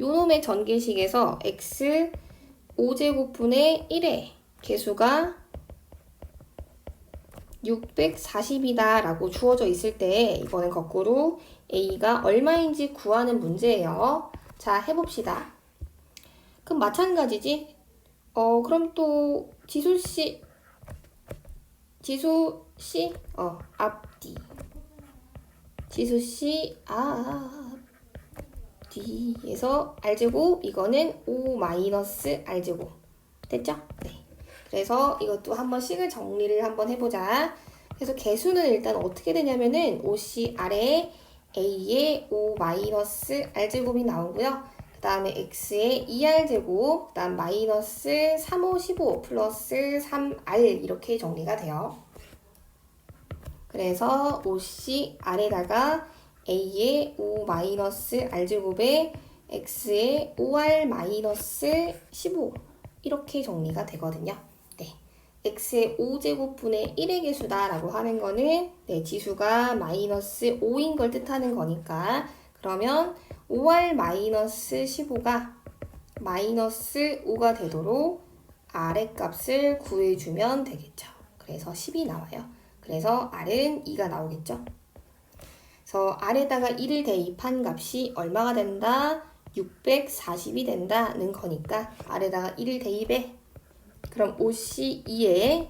요놈의 전개식에서 x 5제곱분의 1의 개수가 640이다 라고 주어져 있을 때 이번엔 거꾸로 a가 얼마인지 구하는 문제예요. 자, 해봅시다. 그럼 마찬가지지? 그럼 또 지수씨 앞뒤 지수씨 앞뒤에서 r제곱 이거는 5-r제곱 됐죠? 네. 그래서 이것도 한번 식을 정리를 한번 해보자. 그래서 개수는 일단 어떻게 되냐면은 5c 아래 a의 5-r제곱이 나오고요. 그 다음에 x의 2r제곱, 그 다음 마이너스 3, 5, 15 플러스 3r 이렇게 정리가 돼요. 그래서 5c 아래다가 a의 5-r제곱에 x의 5r-15 이렇게 정리가 되거든요. 네, x의 5제곱분의 1의 개수다 라고 하는 거는 네, 지수가 마이너스 5인 걸 뜻하는 거니까 그러면 5r-15가 마이너스 5가 되도록 r의 값을 구해주면 되겠죠. 그래서 10이 나와요. 그래서 r은 2가 나오겠죠. 그래서 r에다가 1을 대입한 값이 얼마가 된다? 640이 된다는 거니까 r에다가 1을 대입해. 그럼 5c2에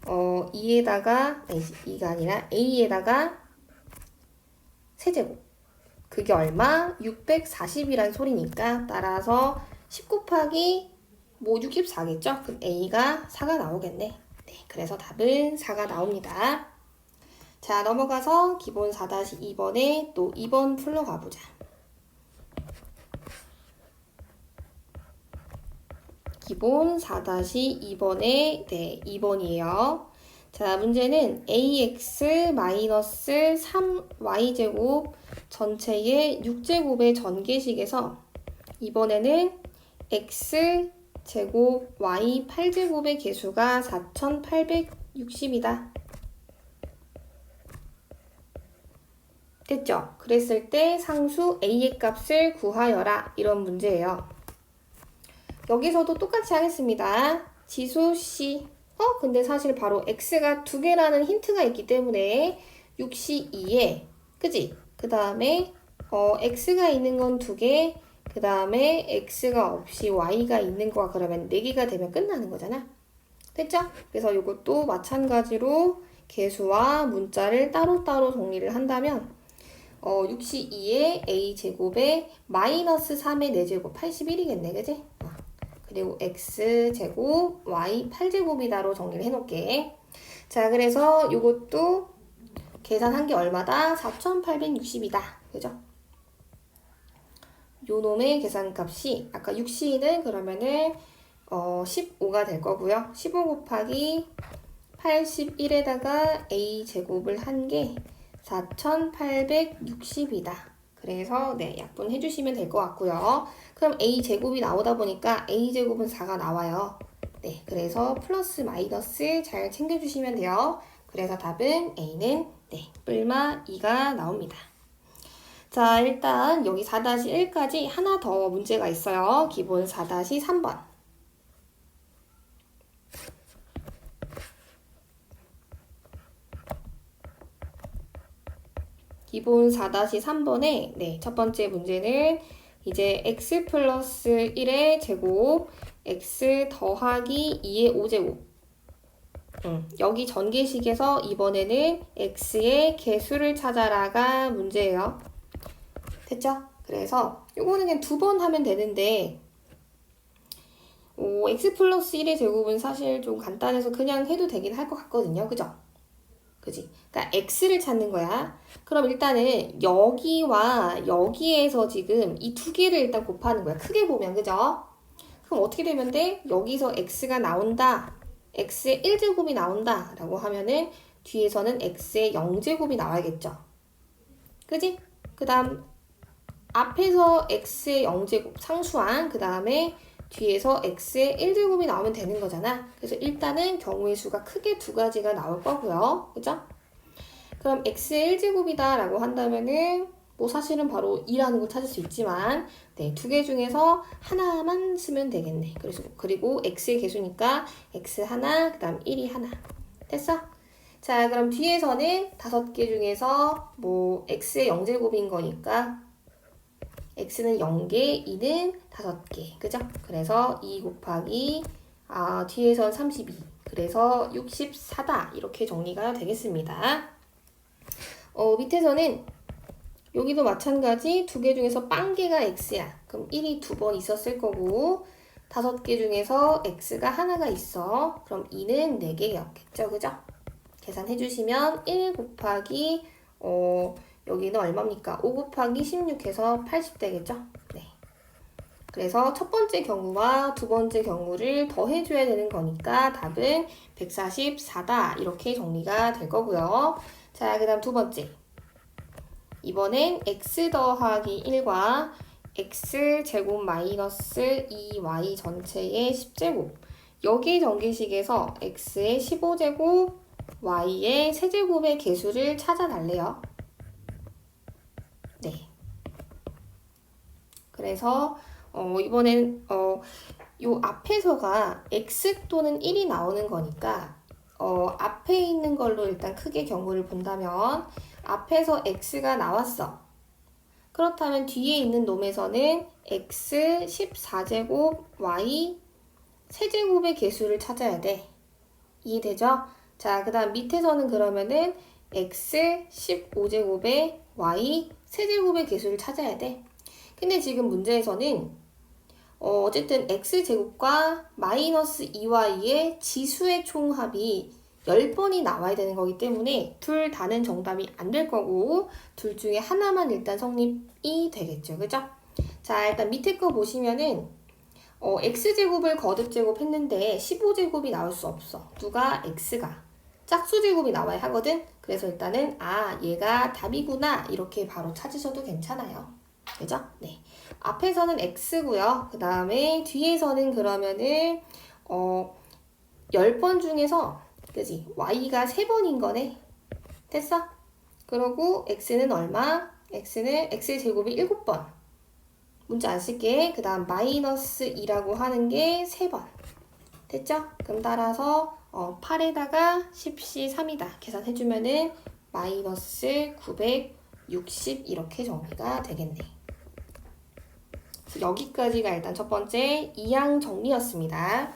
2에다가 2가 아니라 a에다가 세제곱. 그게 얼마? 640이란 소리니까 따라서 10 곱하기 64겠죠? 그럼 a가 4가 나오겠네. 네, 그래서 답은 4가 나옵니다. 자, 넘어가서 기본 4-2번에 또 2번 풀러 가보자. 기본 4-2번에 네, 2번이에요. 자, 문제는 ax-3y제곱 전체의 6제곱의 전개식에서 이번에는 x제곱 y 8제곱의 개수가 4860이다. 됐죠? 그랬을 때 상수 a의 값을 구하여라. 이런 문제예요. 여기서도 똑같이 하겠습니다. 지수 c. 근데 사실 바로 x가 2개라는 힌트가 있기 때문에 6c2에 그지? 그 다음에 x가 있는 건 2개, 그 다음에 x가 없이 y가 있는 거가 그러면 4개가 되면 끝나는 거잖아. 됐죠? 그래서 이것도 마찬가지로 개수와 문자를 따로따로 정리를 한다면 6c2에 a제곱에 마이너스 3의 4제곱 81이겠네, 그지? 그리고 x제곱 y 8제곱이다로 정리를 해놓을게. 자, 그래서 이것도 계산한 게 얼마다? 4860이다. 그죠? 요 놈의 계산값이 아까 6c는 그러면은 15가 될 거고요. 15 곱하기 81에다가 a제곱을 한 게 4860이다. 그래서 네, 약분해 주시면 될 것 같고요. 그럼 a제곱이 나오다 보니까 a제곱은 4가 나와요. 네, 그래서 플러스 마이너스 잘 챙겨주시면 돼요. 그래서 답은 a는 네, 뿔마 2가 나옵니다. 자, 일단 여기 4-1까지 하나 더 문제가 있어요. 기본 4-3번. 기본 4-3번에 네, 첫 번째 문제는 이제 x 플러스 1의 제곱 x 더하기 2의 5제곱 여기 전개식에서 이번에는 x의 개수를 찾아라가 문제예요. 됐죠? 그래서 요거는 그냥 2번 하면 되는데 x 플러스 1의 제곱은 사실 좀 간단해서 그냥 해도 되긴 할 것 같거든요. 그죠? 그지? 그러니까 x를 찾는 거야. 그럼 일단은 여기와 여기에서 지금 이 2개를 일단 곱하는 거야. 크게 보면, 그죠? 그럼 어떻게 되면 돼? 여기서 x가 나온다. x의 1제곱이 나온다 라고 하면은 뒤에서는 x의 0제곱이 나와야겠죠. 그지? 그 다음 앞에서 x의 0제곱 상수항, 그 다음에 뒤에서 x의 1제곱이 나오면 되는 거잖아. 그래서 일단은 경우의 수가 크게 두 가지가 나올 거고요. 그죠? 그럼 x의 1제곱이다 라고 한다면은 뭐 사실은 바로 2라는 걸 찾을 수 있지만 네, 두 개 중에서 하나만 쓰면 되겠네. 그리고 x의 개수니까 x 하나, 그 다음 1이 하나. 됐어? 자, 그럼 뒤에서는 5개 중에서 뭐 x의 0제곱인 거니까 x는 0개, 2는 5개. 그죠? 그래서 2 곱하기 뒤에선 32. 그래서 64다. 이렇게 정리가 되겠습니다. 밑에서는 여기도 마찬가지 두 개 중에서 빵개가 x야. 그럼 1이 2번 있었을 거고 5개 중에서 x가 하나가 있어. 그럼 2는 4개였겠죠. 그죠? 계산해 주시면 1 곱하기 여기는 얼마입니까? 5 곱하기 16해서 80 되겠죠? 네. 그래서 첫 번째 경우와 두 번째 경우를 더해줘야 되는 거니까 답은 144다. 이렇게 정리가 될 거고요. 자, 그 다음 두 번째. 이번엔 x 더하기 1과 x제곱 마이너스 2y 전체의 10제곱. 여기 전개식에서 x의 15제곱, y의 세제곱의 개수를 찾아달래요. 네. 그래서 이번엔 요 앞에서가 x 또는 1이 나오는 거니까 앞에 있는 걸로 일단 크게 경우를 본다면 앞에서 x가 나왔어. 그렇다면 뒤에 있는 놈에서는 x 14제곱 y 세제곱의 개수를 찾아야 돼. 이해되죠? 자, 그 다음 밑에서는 그러면은 x 15제곱에 y 세제곱의 개수를 찾아야 돼. 근데 지금 문제에서는 어쨌든 x제곱과 마이너스 2y의 지수의 총합이 10번이 나와야 되는 거기 때문에 둘 다는 정답이 안 될 거고 둘 중에 하나만 일단 성립이 되겠죠. 그죠? 자, 일단 밑에 거 보시면은 x제곱을 거듭제곱 했는데 15제곱이 나올 수 없어. 누가? x가. 짝수제곱이 나와야 하거든. 그래서 일단은 얘가 답이구나 이렇게 바로 찾으셔도 괜찮아요. 그죠? 네. 앞에서는 x고요. 그 다음에 뒤에서는 그러면은 10번 중에서 그지? y가 3번인 거네. 됐어? 그러고 x는 얼마? x는 x의 제곱이 7번. 문자 안 쓸게. 그 다음 마이너스 2라고 하는 게 3번. 됐죠? 그럼 따라서 8에다가 10시 3이다. 계산해주면은 마이너스 960 이렇게 정리가 되겠네. 여기까지가 일단 첫 번째 2항 정리였습니다.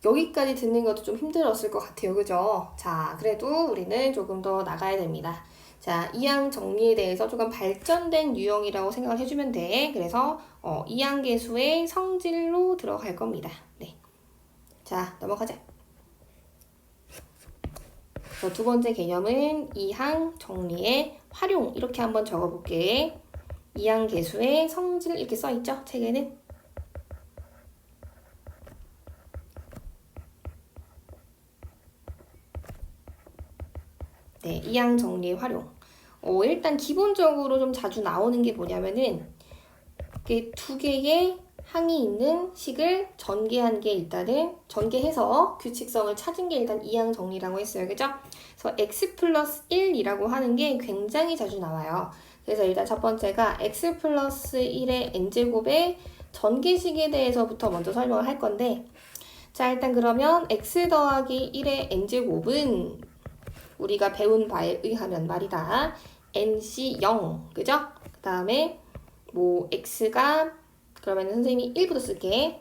여기까지 듣는 것도 좀 힘들었을 것 같아요. 그죠? 자, 그래도 우리는 조금 더 나가야 됩니다. 자, 2항 정리에 대해서 조금 발전된 유형이라고 생각을 해주면 돼. 그래서 2항 계수의 성질로 들어갈 겁니다. 네. 자, 넘어가자. 그래서 두 번째 개념은 2항 정리의 활용. 이렇게 한번 적어볼게. 2항 계수의 성질 이렇게 써있죠? 책에는. 네, 2항 정리의 활용. 일단 기본적으로 좀 자주 나오는 게 뭐냐면은 이렇게 두 개의 항이 있는 식을 전개한 게 일단은 전개해서 규칙성을 찾은 게 일단 2항 정리라고 했어요. 그죠? 그래서 x 플러스 1이라고 하는 게 굉장히 자주 나와요. 그래서 일단 첫 번째가 x 플러스 1의 n제곱의 전개식에 대해서부터 먼저 설명을 할 건데 자, 일단 그러면 x 더하기 1의 n제곱은 우리가 배운 바에 의하면 말이다. nc 0, 그죠? 그 다음에 뭐 x가 그러면 선생님이 1부터 쓸게.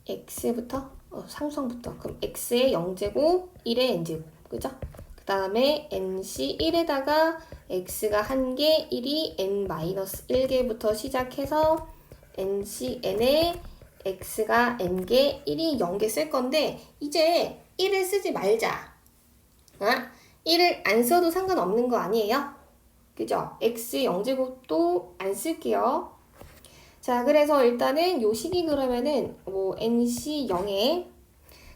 x부터 상수항부터 그럼 x의 0제곱 1의 n제곱, 그죠? 그 다음에 nc 1에다가 x가 1개 1이 n-1개부터 시작해서 nc n에 x가 n개 1이 0개 쓸 건데 이제 1을 쓰지 말자. 1을 안 써도 상관없는 거 아니에요? 그죠? x의 0제곱도 안 쓸게요. 자, 그래서 일단은 요 식이 그러면은 뭐 nc 0에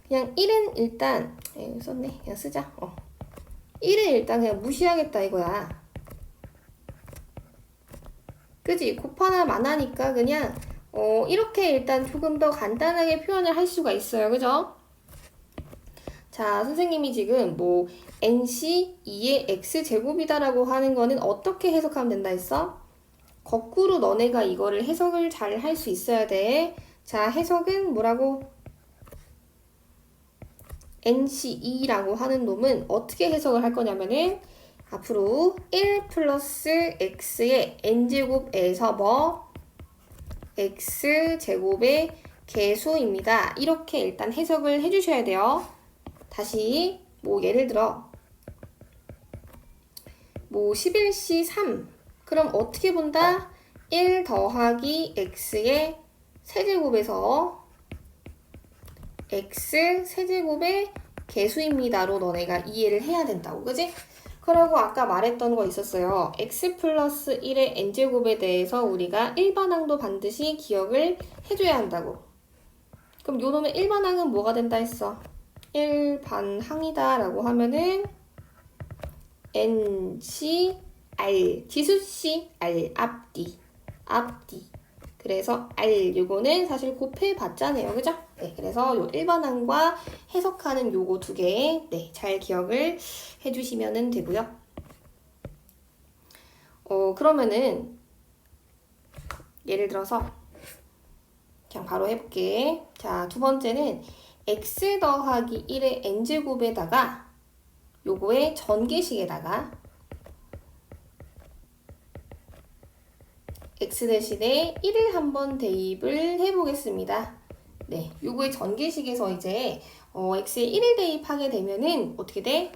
그냥 1은 일단 썼네. 그냥 쓰자. 1은 일단 그냥 무시하겠다 이거야. 그지? 곱하나 마나니까 그냥 이렇게 일단 조금 더 간단하게 표현을 할 수가 있어요. 그죠? 자, 선생님이 지금 뭐 nc 2의 x제곱이다라고 하는 거는 어떻게 해석하면 된다 했어? 거꾸로 너네가 이거를 해석을 잘 할 수 있어야 돼. 자, 해석은 뭐라고? nc2라고 하는 놈은 어떻게 해석을 할 거냐면은 앞으로 1 플러스 x의 n제곱에서 뭐? x제곱의 개수입니다. 이렇게 일단 해석을 해주셔야 돼요. 다시 뭐 예를 들어 뭐 11c 3 그럼 어떻게 본다? 1 더하기 x의 세제곱에서 x 세제곱의 개수입니다로 너네가 이해를 해야 된다고, 그지? 그러고 아까 말했던 거 있었어요. x 플러스 1의 n제곱에 대해서 우리가 일반항도 반드시 기억을 해줘야 한다고. 그럼 요 놈의 일반항은 뭐가 된다 했어? 일반항이다 라고 하면은 nc r 지수c r 앞뒤 그래서 r 요거는 사실 곱해봤잖아요. 그죠? 네, 그래서 요 일반항과 해석하는 요거 두 개, 네, 잘 기억을 해주시면 되고요. 그러면은 예를 들어서 그냥 바로 해볼게. 자, 두 번째는 x 더하기 1의 n제곱에다가 요거의 전개식에다가 x 대신에 1을 한번 대입을 해보겠습니다. 네, 요거의 전개식에서 이제 x에 1을 대입하게 되면은 어떻게 돼?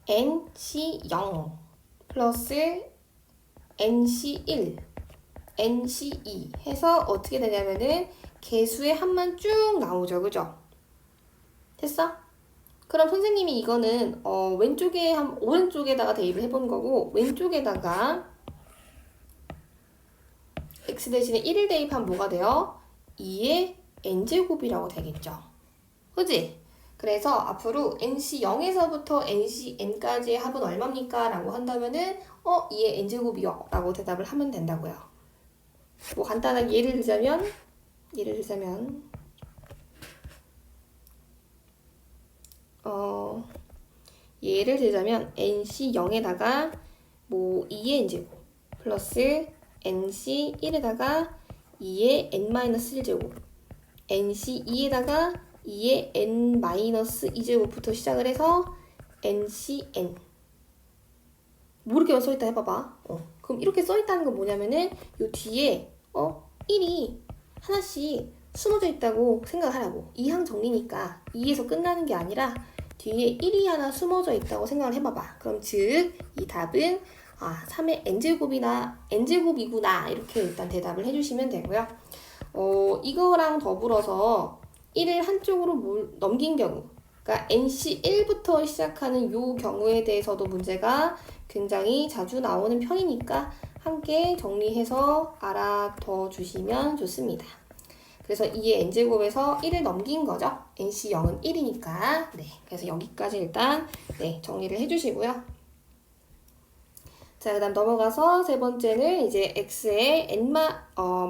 nc0 플러스 nc1 nc2 해서 어떻게 되냐면은 개수의 합만 쭉 나오죠. 그죠? 됐어? 그럼 선생님이 이거는 왼쪽에 오른쪽에다가 대입을 해본 거고 왼쪽에다가 x 대신에 1을 대입하면 뭐가 돼요? 2의 n제곱이라고 되겠죠. 그지? 그래서 앞으로 nc0에서부터 ncn까지의 합은 얼마입니까? 라고 한다면은 2의 n제곱이요 라고 대답을 하면 된다고요. 뭐 간단하게 예를 들자면 nc0에다가 뭐 2의 n제곱 플러스 nc1에다가 2의 n-1제곱 nc2에다가 2의 n-2제곱부터 시작을 해서 ncn 뭐 이렇게 써있다 해봐봐. 그럼 이렇게 써있다는 건 뭐냐면은 요 뒤에 1이 하나씩 숨어져 있다고 생각하라고. 2항 정리니까 2에서 끝나는 게 아니라 뒤에 1이 하나 숨어져 있다고 생각을 해봐봐. 그럼 즉 이 답은 3의 n제곱이구나 이렇게 일단 대답을 해주시면 되고요. 이거랑 더불어서 1을 한쪽으로 넘긴 경우, 그러니까 nc1부터 시작하는 요 경우에 대해서도 문제가 굉장히 자주 나오는 편이니까 함께 정리해서 알아둬 주시면 좋습니다. 그래서 2의 n제곱에서 1을 넘긴 거죠. nc0은 1이니까. 네, 그래서 여기까지 일단 정리를 해주시고요. 자, 그 다음 넘어가서 세 번째는 이제 x에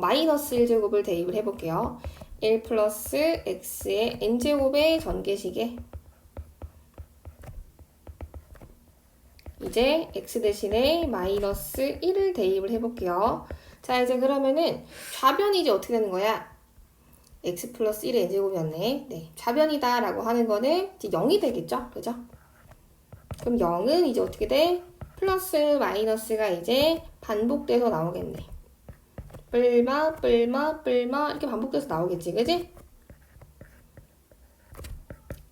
마이너스 1제곱을 대입을 해볼게요. 1 플러스 x의 n제곱의 전개식에 이제 x 대신에 마이너스 1을 대입을 해볼게요. 자, 이제 그러면은 좌변이 이제 어떻게 되는 거야? x 플러스 1의 n제곱이었네. 네, 좌변이다 라고 하는 거는 이제 0이 되겠죠? 그죠? 그럼 0은 이제 어떻게 돼? 플러스 마이너스가 이제 반복돼서 나오겠네. 뿔마 이렇게 반복돼서 나오겠지, 그지?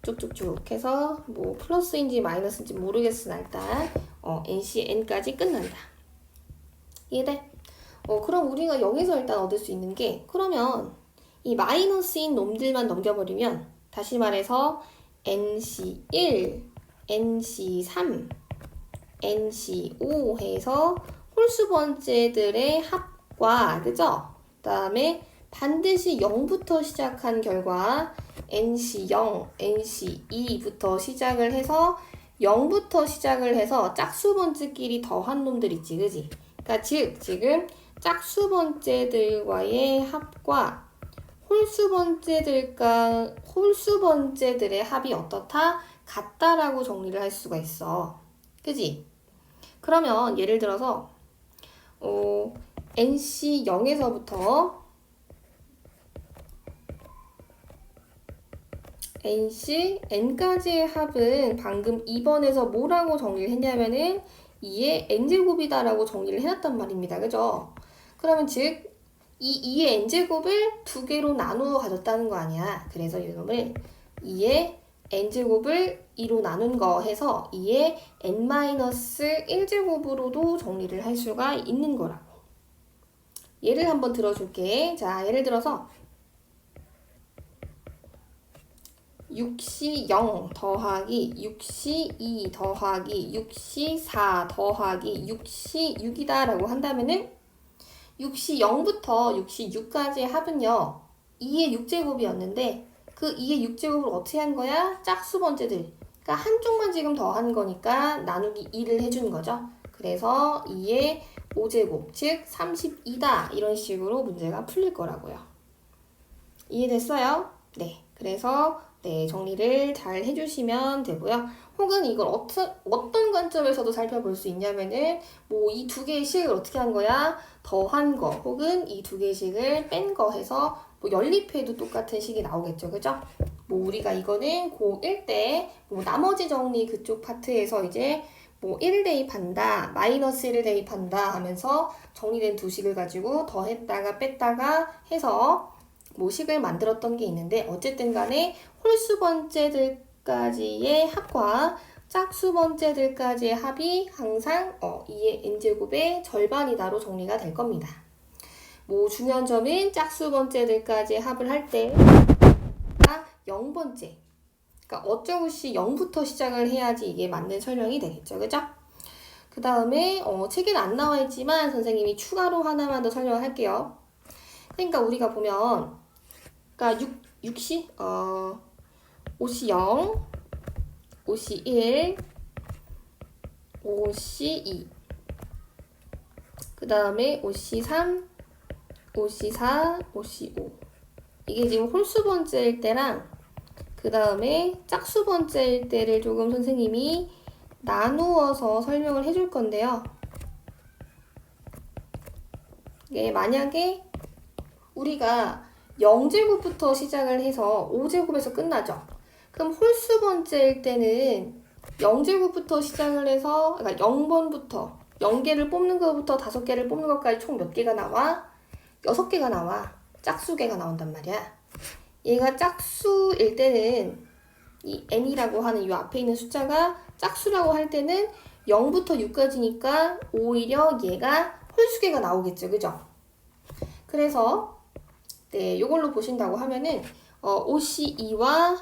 쭉쭉쭉 해서 뭐 플러스인지 마이너스인지 모르겠으나 일단 ncn까지 끝난다. 이해돼? 그럼 우리가 여기서 일단 얻을 수 있는 게, 그러면 이 마이너스인 놈들만 넘겨버리면 다시 말해서 nc1, nc3, nc5 해서 홀수 번째들의 합과, 그죠? 그 다음에 반드시 0부터 시작한 결과 NC0, NC2부터 시작을 해서 0부터 시작을 해서 짝수 번째끼리 더한 놈들 있지, 그지? 그러니까 즉 지금 짝수 번째들과의 합과 홀수 번째들의 합이 어떻다? 같다라고 정리를 할 수가 있어. 그지? 그러면 예를 들어서 NC 0에서부터 NC N까지의 합은 방금 2번에서 뭐라고 정리를 했냐면은 2의 N제곱이다 라고 정리를 해놨단 말입니다. 그죠? 그러면 즉 이 2의 N제곱을 두 개로 나누어 가졌다는 거 아니야. 그래서 이놈을 2의 N제곱을 2로 나눈 거 해서 2의 N-1제곱으로도 정리를 할 수가 있는 거라고. 예를 한번 들어줄게. 자, 예를 들어서 6시 0 더하기 6시 2 더하기 6시 4 더하기 6시 6이다 라고 한다면은 6시 0부터 6시 6까지의 합은요 2의 6제곱이었는데 그 2의 6제곱을 어떻게 한 거야? 짝수 번째들. 그러니까 한쪽만 지금 더한 거니까 나누기 2를 해준 거죠. 그래서 2의 5제곱 즉 32다 이런 식으로 문제가 풀릴 거라고요. 이해됐어요? 네. 그래서 정리를 잘 해주시면 되고요. 혹은 이걸 어떤 관점에서도 살펴볼 수 있냐면은 뭐 이 두 개의 식을 어떻게 한 거야? 더한 거 혹은 이 두 개의 식을 뺀 거 해서 뭐 연립해도 똑같은 식이 나오겠죠. 그죠? 뭐 우리가 이거는 고1 때 뭐 나머지 정리 그쪽 파트에서 이제 뭐 1을 대입한다, 마이너스 1을 대입한다 하면서 정리된 두 식을 가지고 더했다가 뺐다가 해서 뭐 식을 만들었던 게 있는데 어쨌든 간에 홀수 번째들까지의 합과 짝수 번째들까지의 합이 항상 2의 n제곱의 절반이다로 정리가 될 겁니다. 뭐 중요한 점은 짝수 번째들까지의 합을 할 때 0번째 그러니까 어쩌고시 0부터 시작을 해야지 이게 맞는 설명이 되겠죠. 그죠? 그 다음에 책에는 안 나와 있지만 선생님이 추가로 하나만 더 설명을 할게요. 그러니까 우리가 보면 그러니까 6시 5시 0, 5시 1, 5시 2, 그 다음에 5시 3, 5시 4, 5시 5. 이게 지금 홀수 번째일 때랑 그 다음에 짝수 번째일 때를 조금 선생님이 나누어서 설명을 해줄 건데요. 이게 만약에 우리가 0제곱부터 시작을 해서 5제곱에서 끝나죠. 그럼 홀수 번째일 때는 0제곱부터 시작을 해서 그러니까 0번부터 0개를 뽑는 것부터 5개를 뽑는 것까지 총 몇 개가 나와? 6개가 나와. 짝수개가 나온단 말이야. 얘가 짝수일 때는 이 n이라고 하는 이 앞에 있는 숫자가 짝수라고 할 때는 0부터 6까지니까 오히려 얘가 홀수개가 나오겠죠. 그죠? 그래서 요걸로 보신다고 하면은 5시 2와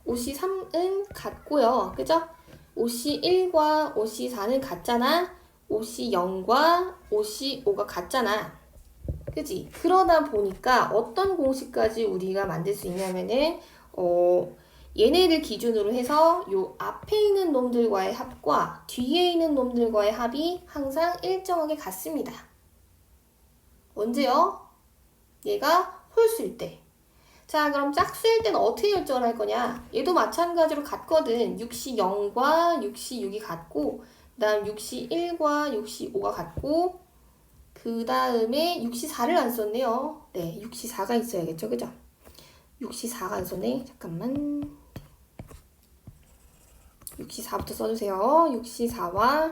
5시 3은 같고요. 그죠? 5시 1과 5시 4는 같잖아. 5시 0과 5시 5가 같잖아. 그지? 그러다 보니까 어떤 공식까지 우리가 만들 수 있냐면은 얘네를 기준으로 해서 요 앞에 있는 놈들과의 합과 뒤에 있는 놈들과의 합이 항상 일정하게 같습니다. 언제요? 얘가 홀수일 때. 자, 그럼 짝수일 때는 어떻게 결정을 할 거냐? 얘도 마찬가지로 같거든. 6시 0과 6시 6이 같고 그 다음 6시 1과 6시 5가 같고 그 다음에 6시 4를 안 썼네요. 네, 6시 4가 있어야겠죠. 그죠? 6시 4가 안 썼네. 잠깐만. 6시 4부터 써주세요. 6시 4와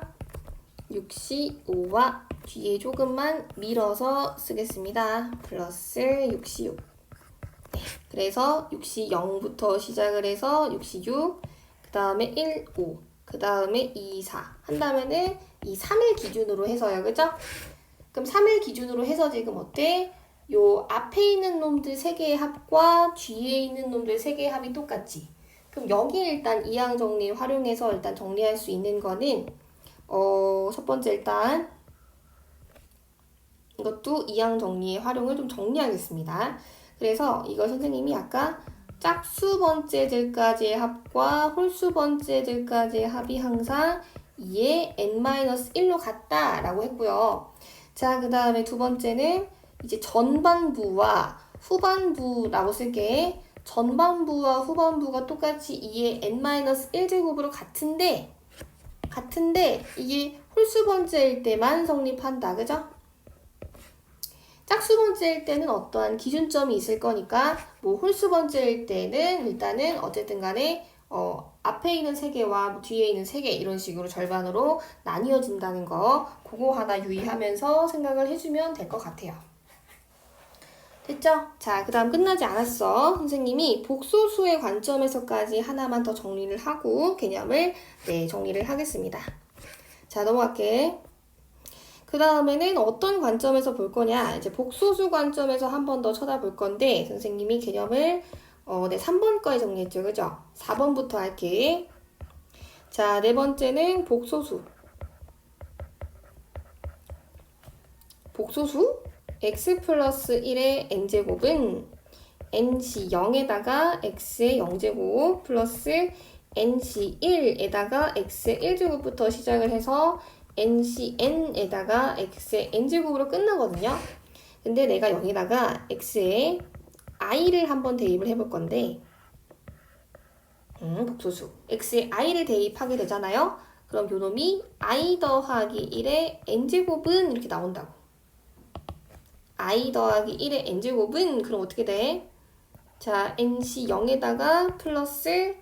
6시 5와 뒤에 조금만 밀어서 쓰겠습니다. 플러스 6시 6. 네, 그래서 6시 0부터 시작을 해서 6시 6, 그 다음에 1, 5, 그 다음에 2, 4 한다면은 이 3일 기준으로 해서요. 그죠? 그럼 3일 기준으로 해서 지금 어때? 요 앞에 있는 놈들 3개의 합과 뒤에 있는 놈들 3개의 합이 똑같지? 그럼 여기 일단 이항 정리 활용해서 일단 정리할 수 있는 거는 첫 번째 일단 이것도 이항 정리의 활용을 좀 정리하겠습니다. 그래서 이걸 선생님이 아까 짝수 번째들까지의 합과 홀수 번째들까지의 합이 항상 2의 n-1로 같다라고 했고요. 자, 그 다음에 두 번째는 이제 전반부와 후반부라고 쓸게. 전반부와 후반부가 똑같이 2의 n-1제곱으로 같은데 이게 홀수 번째일 때만 성립한다. 그죠? 짝수 번째일 때는 어떠한 기준점이 있을 거니까 뭐 홀수 번째일 때는 일단은 어쨌든 간에 앞에 있는 3개와 뭐 뒤에 있는 3개 이런 식으로 절반으로 나뉘어진다는 거 그거 하나 유의하면서 생각을 해주면 될 것 같아요. 됐죠? 자, 그 다음 끝나지 않았어. 선생님이 복소수의 관점에서까지 하나만 더 정리를 하고 개념을 정리를 하겠습니다. 자, 넘어갈게. 그 다음에는 어떤 관점에서 볼 거냐? 이제 복소수 관점에서 한 번 더 쳐다볼 건데 선생님이 개념을 3번까지 정리했죠. 그죠? 4번부터 할게. 자, 네 번째는 복소수. 복소수? x 플러스 1의 n제곱은 nc 0에다가 x의 0제곱 플러스 nc 1에다가 x의 1제곱부터 시작을 해서 ncn에다가 x의 n제곱으로 끝나거든요. 근데 내가 여기다가 x의 i를 한번 대입을 해볼 건데 복소수 x의 i를 대입하게 되잖아요. 그럼 요놈이 i 더하기 1의 n제곱은 이렇게 나온다고. i 더하기 1의 n제곱은 그럼 어떻게 돼? 자, nc 0에다가 플러스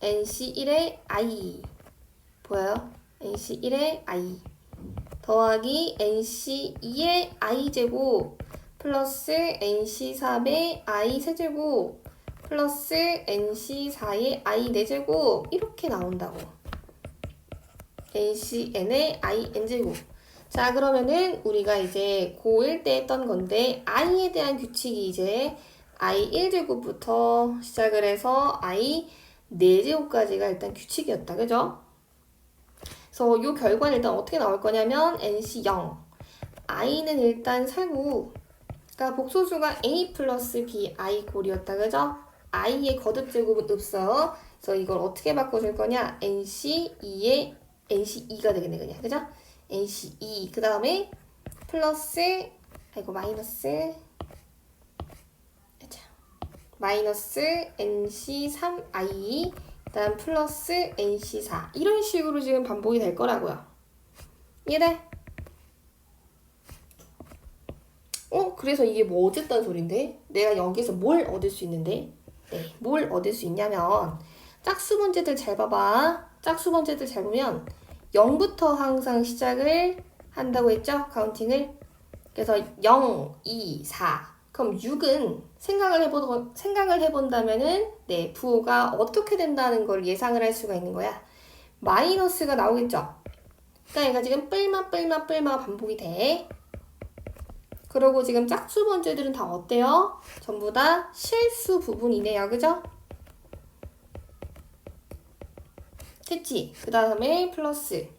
nc 1의 i 보여요? nc 1의 i 더하기 nc 2의 i제곱 플러스 nc 3의 i 세제곱 플러스 nc 4의 i 4제곱 이렇게 나온다고. ncn의 i n제곱. 자, 그러면은 우리가 이제 고1 때 했던 건데 i에 대한 규칙이 이제 i 1제곱부터 시작을 해서 i 4제곱까지가 일단 규칙이었다. 그죠? 그래서 이 결과는 일단 어떻게 나올 거냐면 nc 0 i는 일단 살고 그러니까 복소수가 a 플러스 b i 골이었다. 그죠? i의 거듭 제곱은 없어요. 그래서 이걸 어떻게 바꿔줄 거냐? nc 2가 되겠네 그냥. 그죠? nc 2 그 다음에 플러스 마이너스 nc 3i 그 다음 플러스 nc 4 이런 식으로 지금 반복이 될 거라고요. 이해돼? 그래서 이게 뭐 어쨌다는 소린데? 내가 여기서 뭘 얻을 수 있는데? 뭘 얻을 수 있냐면 짝수 번째들 잘 봐봐. 짝수 번째들 잘 보면 0부터 항상 시작을 한다고 했죠? 카운팅을. 그래서 0, 2, 4 그럼 6은 생각을 해본다면은 부호가 어떻게 된다는 걸 예상을 할 수가 있는 거야. 마이너스가 나오겠죠? 그러니까 얘가 지금 뿔마 반복이 돼. 그리고 지금 짝수 번째들은 다 어때요? 전부 다 실수 부분이네요. 그죠? 됐지? 그 다음에 플러스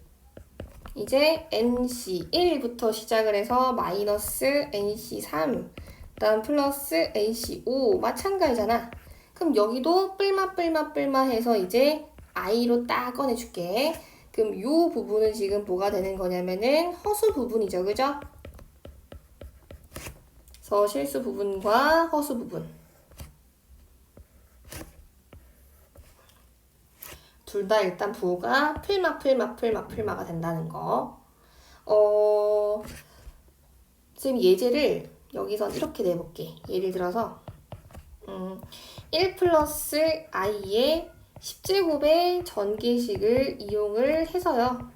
이제 nc1부터 시작을 해서 마이너스 nc3 그 다음 플러스 nc5 마찬가지잖아. 그럼 여기도 뿔마 해서 이제 i로 딱 꺼내줄게. 그럼 이 부분은 지금 뭐가 되는 거냐면은 허수 부분이죠. 그죠? 그래서 실수 부분과 허수 부분 둘 다 일단 부호가 풀마가 된다는 거. 지금 예제를 여기서 이렇게 내볼게. 예를 들어서 1 플러스 i의 10제곱의 전개식을 이용을 해서요.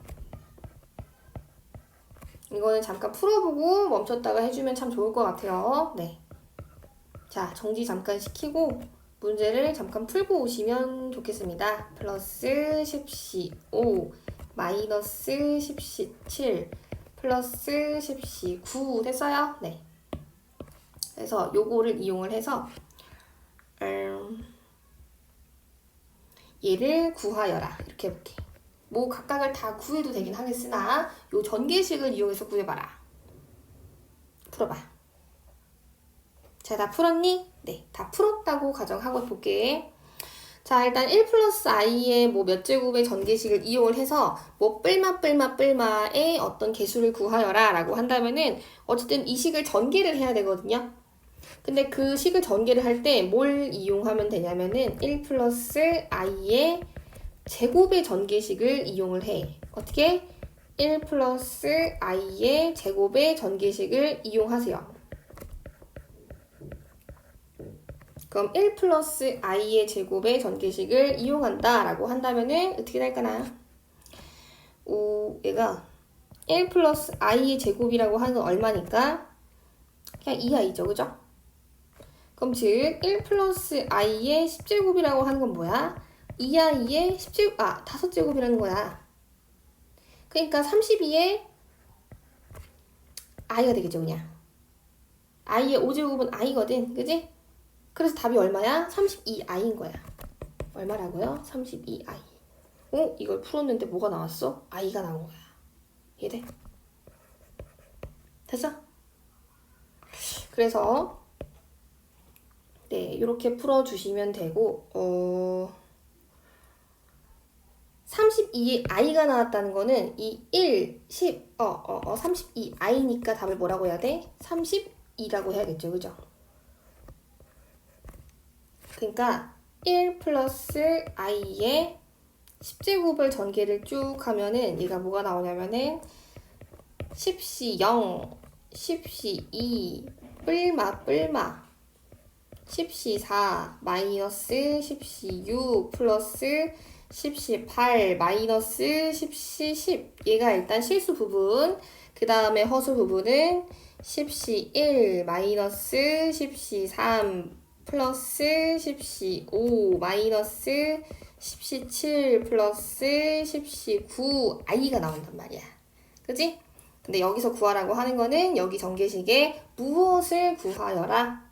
이거는 잠깐 풀어보고 멈췄다가 해주면 참 좋을 것 같아요. 자, 정지 잠깐 시키고 문제를 잠깐 풀고 오시면 좋겠습니다. 플러스 10c5 마이너스 10c7 플러스 10c9 됐어요? 그래서 요거를 이용을 해서 얘를 구하여라 이렇게 해볼게. 뭐 각각을 다 구해도 되긴 하겠으나 요 전개식을 이용해서 구해봐라. 풀어봐. 자, 다 풀었니? 네, 다 풀었다고 가정하고 볼게. 자, 일단 1 플러스 i의 뭐 몇 제곱의 전개식을 이용을 해서 뭐 뿔마의 어떤 개수를 구하여라 라고 한다면은 어쨌든 이 식을 전개를 해야 되거든요. 근데 그 식을 전개를 할 때 뭘 이용하면 되냐면은 1 플러스 i의 제곱의 전개식을 이용을 해. 어떻게? 1 플러스 i의 제곱의 전개식을 이용하세요. 그럼 1 플러스 i의 제곱의 전개식을 이용한다 라고 한다면은 어떻게 될까나? 얘가 1 플러스 i의 제곱이라고 하는 건 얼마니까? 그냥 2i죠, 그죠? 그럼 즉 1 플러스 i의 10제곱이라고 하는 건 뭐야? 2i의 10제곱, 5제곱이라는 거야. 그러니까 32의 i가 되겠죠, 그냥. i의 5제곱은 i거든, 그지? 그래서 답이 얼마야? 32i인 거야. 얼마라고요? 32i. 이걸 풀었는데 뭐가 나왔어? i가 나온 거야. 이해돼? 됐어? 그래서 네, 이렇게 풀어주시면 되고 32의 i가 나왔다는 거는 이 1, 10, 32i니까 답을 뭐라고 해야 돼? 32라고 해야겠죠, 그죠? 그러니까 1 플러스 i의 10제곱을 전개를 쭉 하면은 얘가 뭐가 나오냐면은 10시 0, 10시 2, 뿔마 10시 4, 마이너스 10시 6, 플러스 10시 8, 마이너스 10시 10. 얘가 일단 실수 부분. 그 다음에 허수 부분은 10시 1, 마이너스 10시 3, 플러스 10시 5, 마이너스 10시 7, 플러스 10시 9, i가 나온단 말이야. 그지? 근데 여기서 구하라고 하는 거는 여기 전개식에 무엇을 구하여라?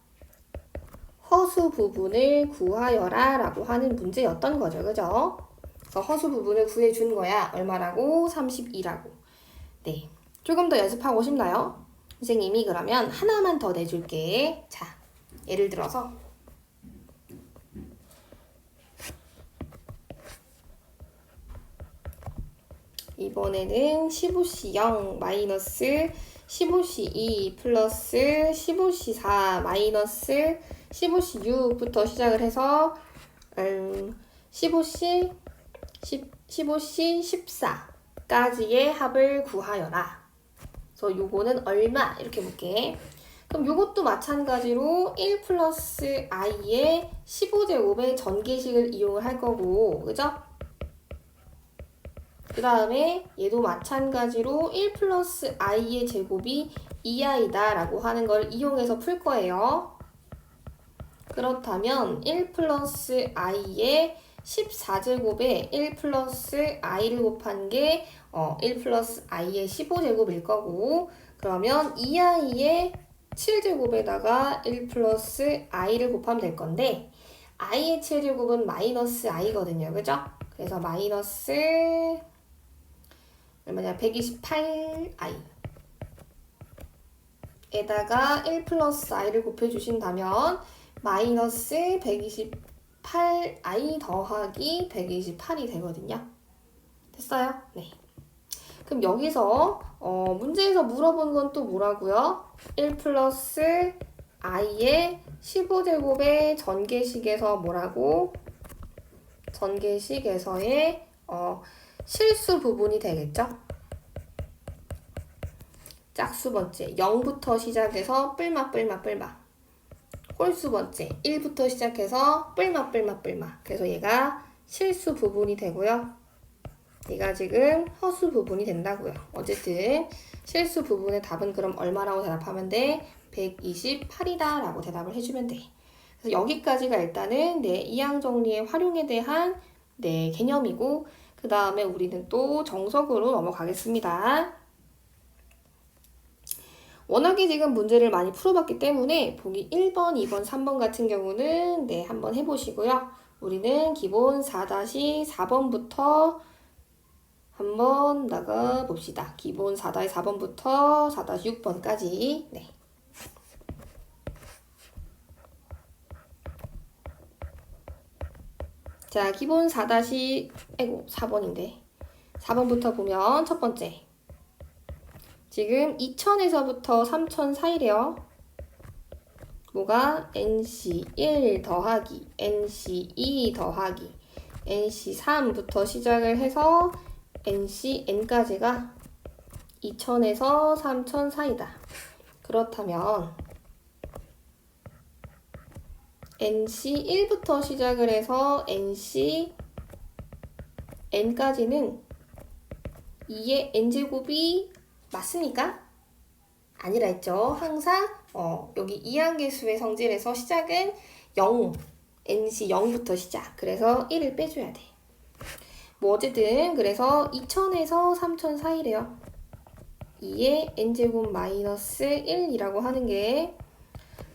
허수 부분을 구하여라 라고 하는 문제였던 거죠. 그죠? 그래서 허수 부분을 구해준 거야. 얼마라고? 32라고. 네. 조금 더 연습하고 싶나요? 선생님이 그러면 하나만 더 내줄게. 자, 예를 들어서 이번에는 15시 0 마이너스 15시 2 플러스 15시 4 마이너스 15시 6부터 시작을 해서 15시 14까지의 합을 구하여라. 그래서 요거는 얼마? 이렇게 볼게. 그럼 요것도 마찬가지로 1 플러스 i의 15제곱의 전개식을 이용을 할 거고, 그죠? 그 다음에 얘도 마찬가지로 1 플러스 i의 제곱이 2i다 라고 하는 걸 이용해서 풀 거예요. 그렇다면 1 플러스 i의 14제곱에 1 플러스 i를 곱한 게 1 플러스 i의 15제곱일 거고, 그러면 2i의 7제곱에다가 1 플러스 i를 곱하면 될 건데, i의 7제곱은 마이너스 i거든요. 그죠? 그래서 마이너스 얼마냐? 128i 에다가 1 플러스 i를 곱해주신다면 마이너스 128i 더하기 128이 되거든요. 됐어요? 네. 그럼 여기서 문제에서 물어본 건 또 뭐라고요? 1 플러스 i의 15제곱의 전개식에서 뭐라고? 전개식에서의 실수 부분이 되겠죠? 짝수 번째 0부터 시작해서 뿔마 홀수 번째 1부터 시작해서 뿔마 그래서 얘가 실수 부분이 되고요. 얘가 지금 허수 부분이 된다고요. 어쨌든 실수 부분의 답은 그럼 얼마라고 대답하면 돼? 128이다 라고 대답을 해주면 돼. 그래서 여기까지가 일단은 이항 정리의 활용에 대한 개념이고, 그 다음에 우리는 또 정석으로 넘어가겠습니다. 워낙에 지금 문제를 많이 풀어봤기 때문에 보기 1번, 2번, 3번 같은 경우는 한번 해보시고요. 우리는 기본 4-4번부터 한번 나가 봅시다. 기본 4-4번부터 4-6번까지. 네. 자, 기본 4-4번인데 4번부터 보면 첫 번째. 지금 2000에서부터 3000 사이래요. 뭐가? NC1 더하기, NC2 더하기, NC3부터 시작을 해서 NCN까지가 2000에서 3000 사이다. 그렇다면 NC1부터 시작을 해서 NCN까지는 2의 N제곱이 맞습니까? 아니라 했죠. 항상 여기 이항계수의 성질에서 시작은 0, NC 0부터 시작. 그래서 1을 빼줘야 돼. 뭐 어쨌든 그래서 2000에서 3000 사이래요. 2의 N제곱 마이너스 1이라고 하는 게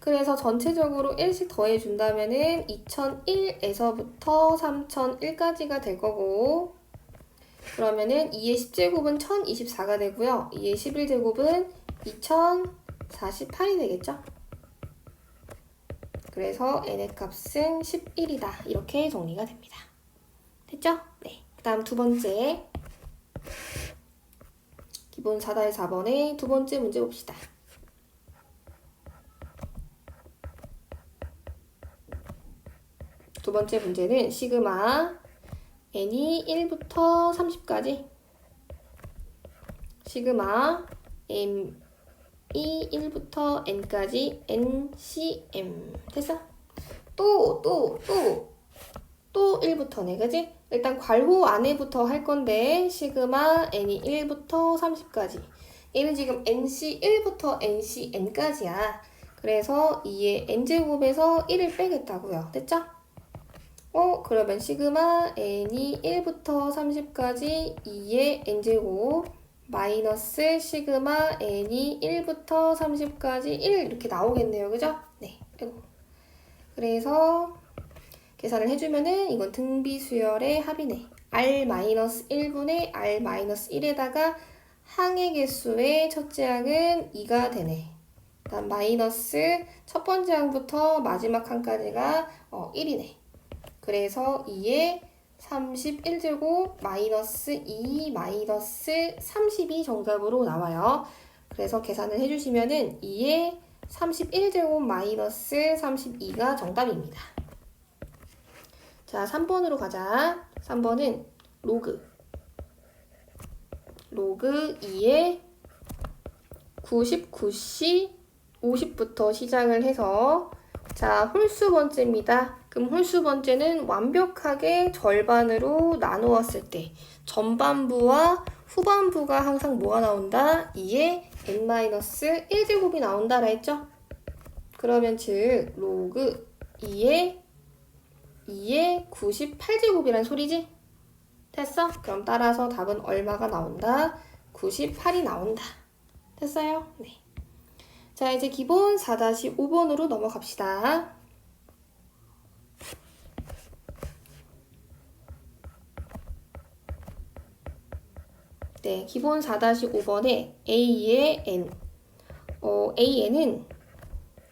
그래서 전체적으로 1씩 더해준다면은 2001에서부터 3001까지가 될 거고 그러면은 2의 10제곱은 1024가 되고요. 2의 11제곱은 2048이 되겠죠? 그래서 n의 값은 11이다. 이렇게 정리가 됩니다. 됐죠? 네. 그 다음 두 번째. 기본 4-4번의 두 번째 문제 봅시다. 두 번째 문제는 시그마 n이 1부터 30까지 시그마 m이 1부터 n까지 ncm 됐어? 또 1부터네 그지? 일단 괄호 안에부터 할 건데 시그마 n이 1부터 30까지 얘는 지금 nc 1부터 ncn까지야 그래서 2의 n제곱에서 1을 빼겠다고요 됐죠? 그러면 시그마 n이 1부터 30까지 2의 n제곱 마이너스 시그마 n이 1부터 30까지 1 이렇게 나오겠네요. 그죠? 네. 그래서 계산을 해주면은 이건 등비수열의 합이네. r-1분의 r-1에다가 항의 개수의 첫째 항은 2가 되네. 그다음 마이너스 첫 번째 항부터 마지막 항까지가 1이네. 그래서 2의 31제곱 마이너스 2 마이너스 30이 정답으로 나와요. 그래서 계산을 해주시면은 2의 31제곱 마이너스 32가 정답입니다. 자, 3번으로 가자. 3번은 로그 2의 99C 50부터 시작을 해서 자, 홀수 번째입니다. 그럼 홀수 번째는 완벽하게 절반으로 나누었을 때 전반부와 후반부가 항상 뭐가 나온다? 2의 n-1제곱이 나온다라 했죠? 그러면 즉 로그 2의 98제곱이란 소리지? 됐어? 그럼 따라서 답은 얼마가 나온다? 98이 나온다. 됐어요? 네. 자, 이제 기본 4-5번으로 넘어갑시다. 네, 기본 4-5번에 A의 N. AN은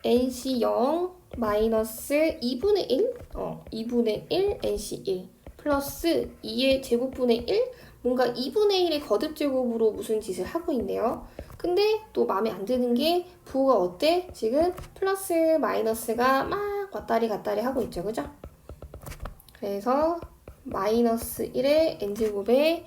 NC0 마이너스 2분의 1? 2분의 1 NC1 플러스 2의 제곱분의 1? 뭔가 2분의 1의 거듭제곱으로 무슨 짓을 하고 있네요. 근데 또 마음에 안 드는 게 부호가 어때? 지금 플러스 마이너스가 막 왔다리 갔다리 하고 있죠. 그죠? 그래서 마이너스 1의 n제곱에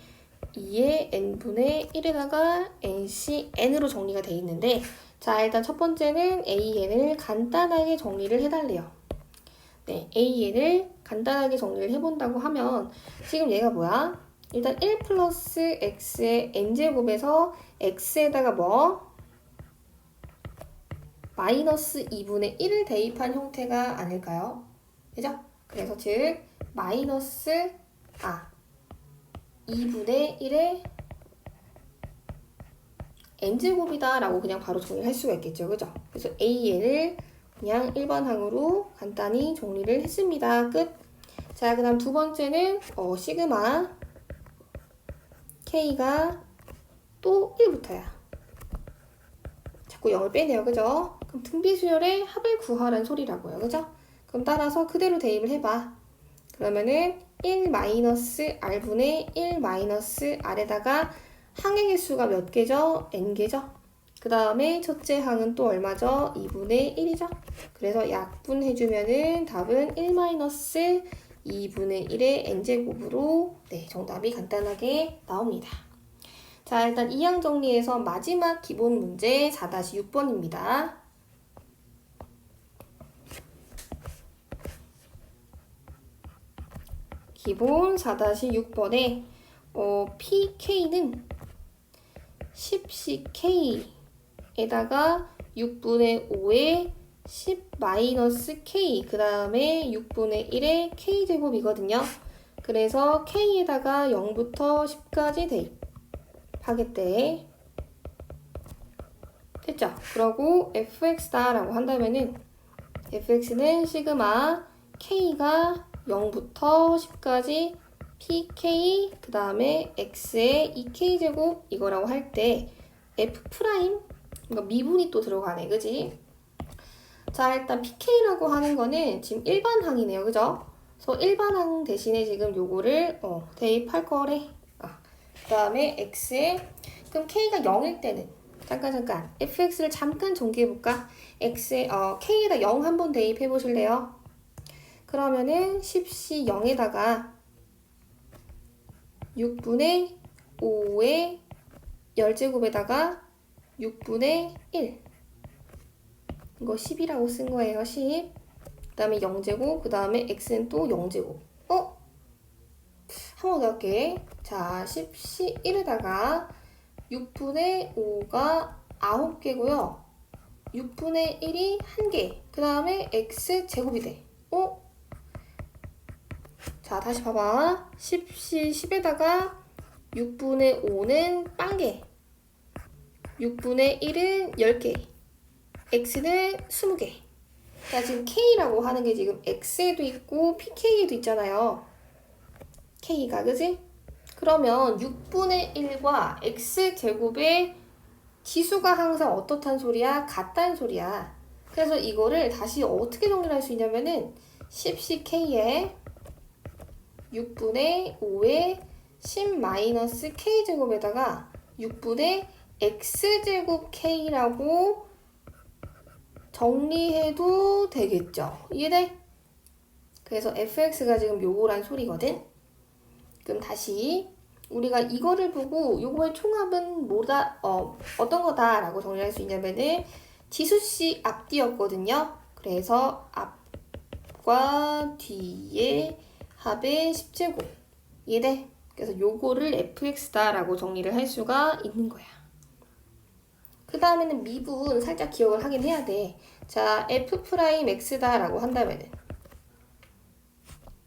2의 n분의 1에다가 ncn으로 정리가 돼 있는데 자, 일단 첫 번째는 an을 간단하게 정리를 해달래요. 네, an을 간단하게 정리를 해본다고 하면 지금 얘가 뭐야? 일단 1 플러스 x의 n제곱에서 x에다가 뭐? 마이너스 2분의 1을 대입한 형태가 아닐까요? 그죠? 그래서 즉 마이너스 2분의 1의 n제곱이다 라고 그냥 바로 정리를 할 수가 있겠죠. 그죠? 그래서 an을 그냥 일반항으로 간단히 정리를 했습니다. 끝. 자, 그 다음 두 번째는 시그마 K가 또 1부터야. 자꾸 0을 빼네요. 그죠? 그럼 등비수열의 합을 구하라는 소리라고요. 그죠? 그럼 따라서 그대로 대입을 해봐. 그러면은 1-R분의 1-R에다가 항의 개수가 몇 개죠? N개죠? 그 다음에 첫째 항은 또 얼마죠? 2분의 1이죠? 그래서 약분해주면은 답은 1-2분의 1의 N제곱으로 네, 정답이 간단하게 나옵니다. 자, 일단 이항 정리해서 마지막 기본 문제 4-6번입니다. 기본 4-6번에 PK는 10CK에다가 6분의 5에 10-K 그 다음에 6분의 1의 K제곱이거든요. 그래서 K에다가 0부터 10까지 대입하겠대. 됐죠? 그러고 fx다 라고 한다면은 fx는 시그마 k가 0부터 10까지 pk 그 다음에 x의 2k제곱 이거라고 할 때 f 프라임 그러니까 미분이 또 들어가네. 그지? 자, 일단 pk라고 하는 거는 지금 일반항이네요. 그죠? 그래서 일반항 대신에 지금 요거를 대입할 거래. 그 다음에 x에 그럼 k가 0일 때는 잠깐 fx를 잠깐 정리해볼까? x에 k에다 0 한번 대입해 보실래요? 그러면은 10c 0에다가 6분의 5의 10제곱에다가 6분의 1 이거 10이라고 쓴 거예요. 10 그 다음에 0제곱 그 다음에 x는 또 0제곱 한 번 더 할게. 자, 10c 1에다가 6분의 5가 9개고요. 6분의 1이 1개. 그 다음에 x제곱이 돼. 자, 다시 봐봐. 10c 10에다가 6분의 5는 빵개. 6분의 1은 10개. x는 20개. 자, 지금 k라고 하는 게 지금 x에도 있고 pk에도 있잖아요. k가, 그지? 그러면 6분의 1과 x제곱의 지수가 항상 어떻단 소리야? 같다는 소리야. 그래서 이거를 다시 어떻게 정리할 수 있냐면은 10ck에 6분의 5에 10-k제곱에다가 6분의 x제곱 k라고 정리해도 되겠죠. 이해돼? 그래서 fx가 지금 요거란 소리거든. 그럼 다시 우리가 이거를 보고 요거의 총합은 뭐다, 어떤 거다라고 정리할 수 있냐면은 지수씨 앞뒤였거든요. 그래서 앞과 뒤의 합의 10제곱. 이해돼? 그래서 요거를 fx다라고 정리를 할 수가 있는 거야. 그 다음에는 미분 살짝 기억을 하긴 해야 돼. 자, f'x다라고 한다면은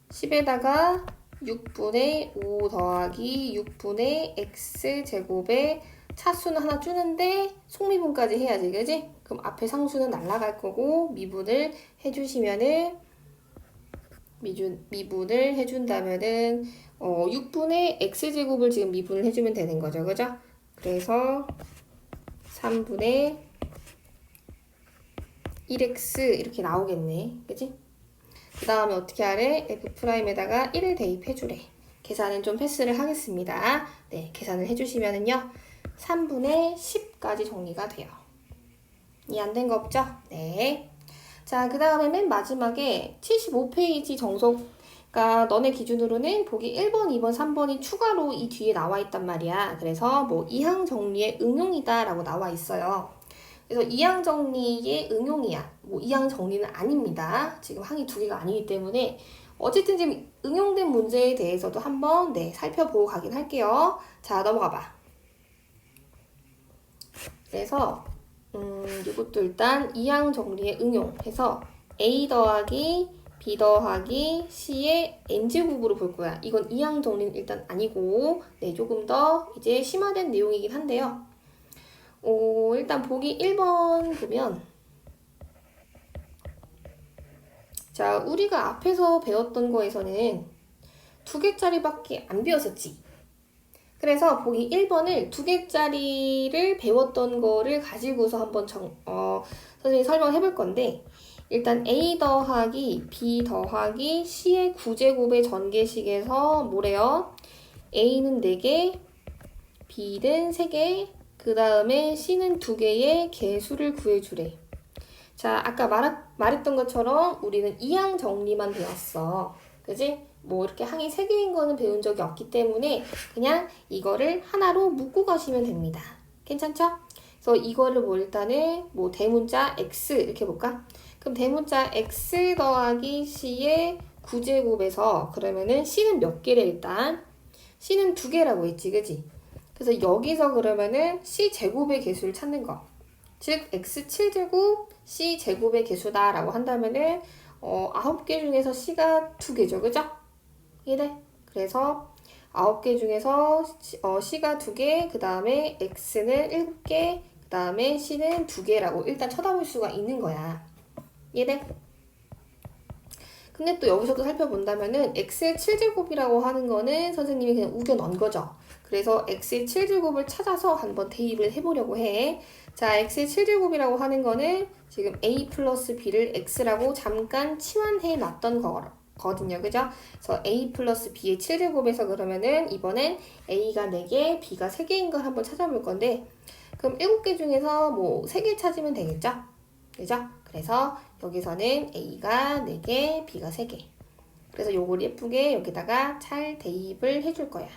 10에다가 6분의 5 더하기 6분의 x제곱에 차수는 하나 주는데 속미분까지 해야지. 그지? 그럼 앞에 상수는 날아갈 거고 미분을 해주시면은 미분을 해준다면은 6분의 x제곱을 지금 미분을 해주면 되는 거죠. 그죠? 그래서 3분의 1x 이렇게 나오겠네. 그지? 그 다음에 어떻게 하래? f'에다가 1을 대입해주래. 계산은 좀 패스를 하겠습니다. 네, 계산을 해주시면은요. 3분의 10까지 정리가 돼요. 이해 안 된 거 없죠? 네. 자, 그 다음에 맨 마지막에 75페이지 정석가 너네 기준으로는 보기 1번, 2번, 3번이 추가로 이 뒤에 나와 있단 말이야. 그래서 뭐 이항 정리의 응용이다 라고 나와 있어요. 그래서 이항 정리의 응용이야. 뭐 이항 정리는 아닙니다. 지금 항이 두 개가 아니기 때문에 어쨌든 지금 응용된 문제에 대해서도 한번 살펴보고 가긴 할게요. 자, 넘어가 봐. 그래서 이것도 일단 이항 정리의 응용해서 a 더하기 b 더하기 c의 n제곱으로 볼 거야. 이건 이항 정리는 일단 아니고 조금 더 이제 심화된 내용이긴 한데요. 일단 보기 1번 보면 자, 우리가 앞에서 배웠던 거에서는 2개짜리밖에 안 배웠었지. 그래서 보기 1번을 2개짜리를 배웠던 거를 가지고서 한번 선생님이 설명해 볼 건데, 일단 A 더하기 B 더하기 C의 9제곱의 전개식에서 뭐래요? A는 4개, B는 3개, 그 다음에 C는 2개의 개수를 구해주래. 자, 아까 말했던 것처럼 우리는 이항 정리만 배웠어. 그지? 뭐 이렇게 항이 3개인 거는 배운 적이 없기 때문에 그냥 이거를 하나로 묶고 가시면 됩니다. 괜찮죠? 그래서 이거를 뭐 일단은 뭐 대문자 x 이렇게 볼까? 그럼 대문자 x 더하기 c의 9제곱에서 그러면은 c는 몇 개래 일단? c는 2개라고 했지, 그지? 그래서 여기서 그러면은 c 제곱의 개수를 찾는 거. 즉 x 7제곱 c 제곱의 개수다라고 한다면은 9개 중에서 c가 2개죠, 그죠? 이래. 그래서 9개 중에서 c가 2개, 그 다음에 x는 7개, 그 다음에 c는 2개라고 일단 쳐다볼 수가 있는 거야. 이래. 근데 또 여기서도 살펴본다면은 x의 7제곱이라고 하는 거는 선생님이 그냥 우겨 넣은 거죠. 그래서 x의 7제곱을 찾아서 한번 대입을 해보려고 해. 자, x의 7제곱이라고 하는 거는 지금 a 플러스 b를 x라고 잠깐 치환해 놨던 거거든요. 그죠? 그래서 a 플러스 b의 7제곱에서 그러면은 이번엔 a가 4개, b가 3개인 걸 한번 찾아볼 건데, 그럼 7개 중에서 뭐 3개 찾으면 되겠죠? 그죠? 그래서 여기서는 a가 4개, b가 3개. 그래서 요걸 예쁘게 여기다가 잘 대입을 해줄 거야.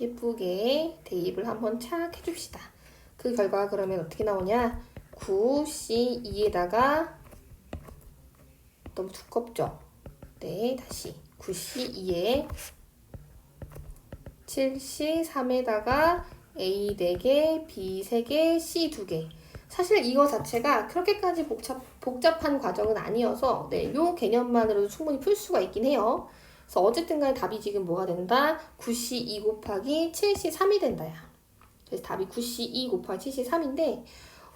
예쁘게 대입을 한번 착 해줍시다. 그 결과가 그러면 어떻게 나오냐? 9C2에다가 너무 두껍죠? 네, 다시 9C2에 7C3에다가 A 4개, B 3개, C 2개. 사실 이거 자체가 그렇게까지 복잡한 과정은 아니어서 네, 요 개념만으로도 충분히 풀 수가 있긴 해요. 그래서 어쨌든 간에 답이 지금 뭐가 된다? 9C2 곱하기 7C3이 된다야. 그래서 답이 9C2 곱하기 7C3인데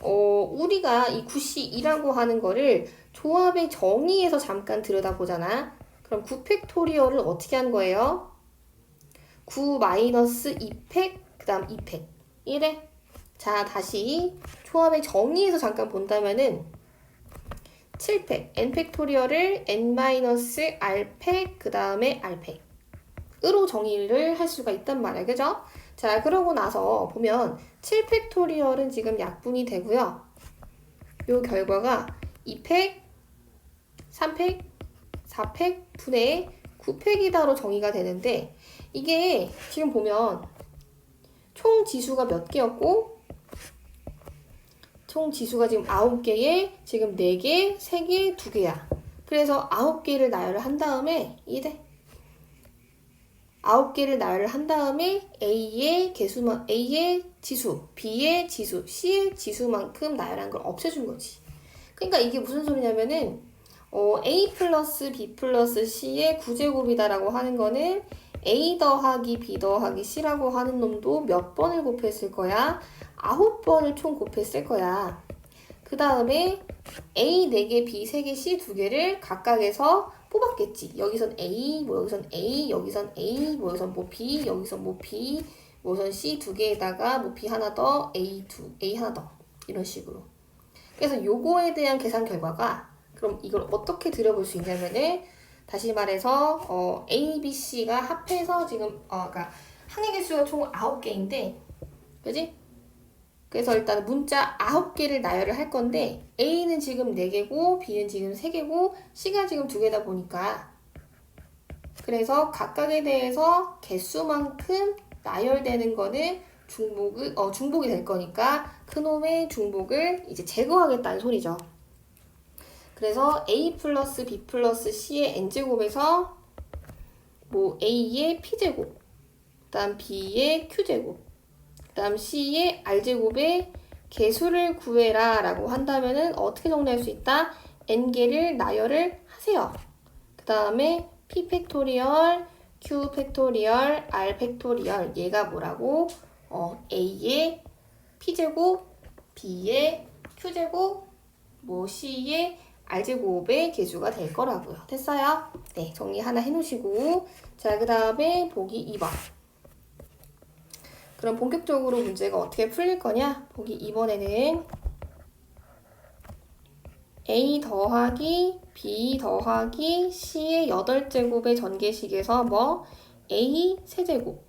우리가 이 9C2라고 하는 거를 조합의 정의에서 잠깐 들여다보잖아. 그럼 9팩토리얼을 어떻게 한 거예요? 9 마이너스 2팩, 그 다음 2팩. 이래. 자, 다시 조합의 정의에서 잠깐 본다면은 7팩, n팩토리얼을 n-r팩, 그 다음에 r팩으로 정의를 할 수가 있단 말이야. 그죠? 자, 그러고 나서 보면 7팩토리얼은 지금 약분이 되고요. 요 결과가 2팩, 3팩, 4팩 분의 9팩이다로 정의가 되는데, 이게 지금 보면 총 지수가 몇 개였고, 총 지수가 지금 9개에 지금 4개, 3개, 2개야. 그래서 9개를 나열을 한 다음에 이래. 9개를 나열을 한 다음에 A의 지수, B의 지수, C의 지수만큼 나열한 걸 없애준 거지. 그러니까 이게 무슨 소리냐면은 A 플러스 B 플러스 C의 9제곱이다라고 하는 거는 A 더하기 B 더하기 C라고 하는 놈도 몇 번을 곱했을 거야? 9번을 총 곱했을 거야. 그 다음에 A 4개, B 3개, C 2개를 각각에서 뽑았겠지. 여기선 A, 뭐 여기선 A, 여기선 A, 뭐 여기선 뭐 B, 여기선 뭐 B, 뭐 여기선 C 2개에다가 뭐 B 하나 더, A 하나 더. 이런 식으로. 그래서 요거에 대한 계산 결과가 그럼 이걸 어떻게 들여볼 수 있냐면은 다시 말해서 A, B, C가 합해서 지금 그러니까 항의 개수가 총 9개인데 그지? 그래서 일단 문자 9개를 나열을 할 건데 A는 지금 4개고 B는 지금 3개고 C가 지금 2개다 보니까 그래서 각각에 대해서 개수만큼 나열되는 거는 중복이 될 거니까 그놈의 중복을 이제 제거하겠다는 소리죠. 그래서 A 플러스 B 플러스 C의 n제곱에서 뭐 A의 P제곱, 그 다음 B의 Q제곱, 그 다음 C의 R제곱의 개수를 구해라 라고 한다면은 어떻게 정리할 수 있다? n개를 나열을 하세요. 그 다음에 P 팩토리얼, Q 팩토리얼, R 팩토리얼 얘가 뭐라고? A의 P제곱, B의 Q제곱, 뭐 C의 R제곱의 개수가 될 거라고요. 됐어요? 네, 정리 하나 해놓으시고 자, 그 다음에 보기 2번. 그럼 본격적으로 문제가 어떻게 풀릴 거냐? 보기 2번에는 A 더하기 B 더하기 C의 8제곱의 전개식에서 뭐 A 세제곱,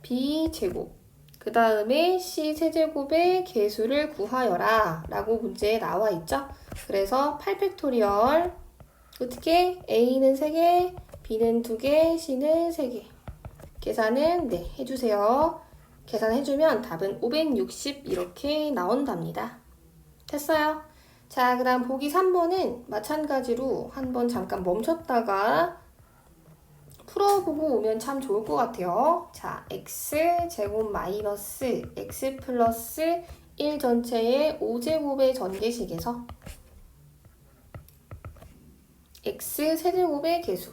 B 제곱, 그 다음에 C 세제곱의 개수를 구하여라 라고 문제에 나와 있죠. 그래서 8팩토리얼 어떻게 A는 3개, B는 2개, C는 3개. 계산은 네 해주세요. 계산해주면 답은 560 이렇게 나온답니다. 됐어요. 자, 그 다음 보기 3번은 마찬가지로 한번 잠깐 멈췄다가 풀어보고 오면 참 좋을 것 같아요. 자, x제곱 마이너스 x 플러스 1 전체의 5제곱의 전개식에서 x 세제곱의 개수.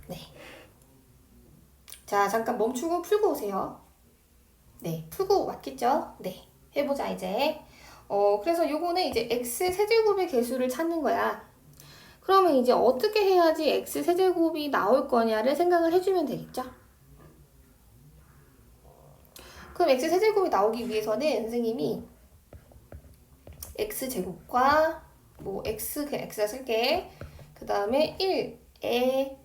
네. 자, 잠깐 멈추고 풀고 오세요. 네, 풀고 왔겠죠? 네, 해보자 이제. 그래서 요거는 이제 x 세제곱의 개수를 찾는 거야. 그러면 이제 어떻게 해야지 x 세제곱이 나올 거냐를 생각을 해주면 되겠죠? 그럼 x 세제곱이 나오기 위해서는 선생님이 x제곱과 뭐 x, 그냥 x라 쓸게. 그 다음에 1의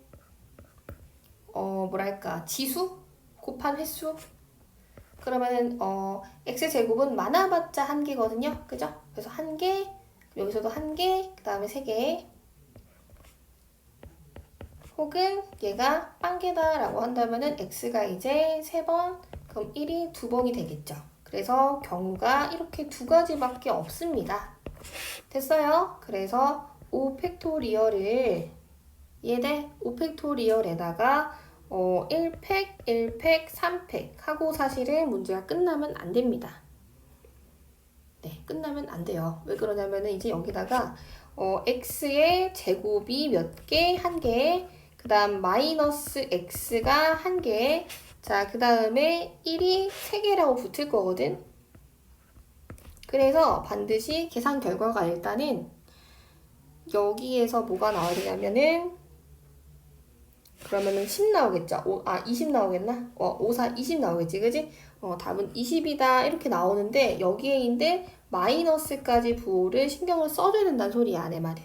뭐랄까 지수? 곱한 횟수? 그러면은 x제곱은 많아봤자 1개거든요. 그죠? 그래서 1개, 여기서도 1개, 그 다음에 3개. 혹은 얘가 빵개다 라고 한다면은 x가 이제 3번, 그럼 1이 2번이 되겠죠. 그래서 경우가 이렇게 2가지밖에 없습니다. 됐어요? 그래서 5팩토리얼을 얘네 5팩토리얼에다가 1팩, 1팩, 3팩 하고 사실은 문제가 끝나면 안 됩니다. 네, 끝나면 안 돼요. 왜 그러냐면은 이제 여기다가 x의 제곱이 몇 개? 1개. 그 다음 마이너스 x가 1개. 자, 그 다음에 1이 3개라고 붙을 거거든. 그래서 반드시 계산 결과가 일단은 여기에서 뭐가 나와야 되냐면은 그러면은 10 나오겠죠? 20 나오겠나? 5, 4, 20 나오겠지, 그지? 답은 20이다 이렇게 나오는데 여기에 있는데 마이너스까지 부호를 신경을 써줘야 된다는 소리야, 내 말은.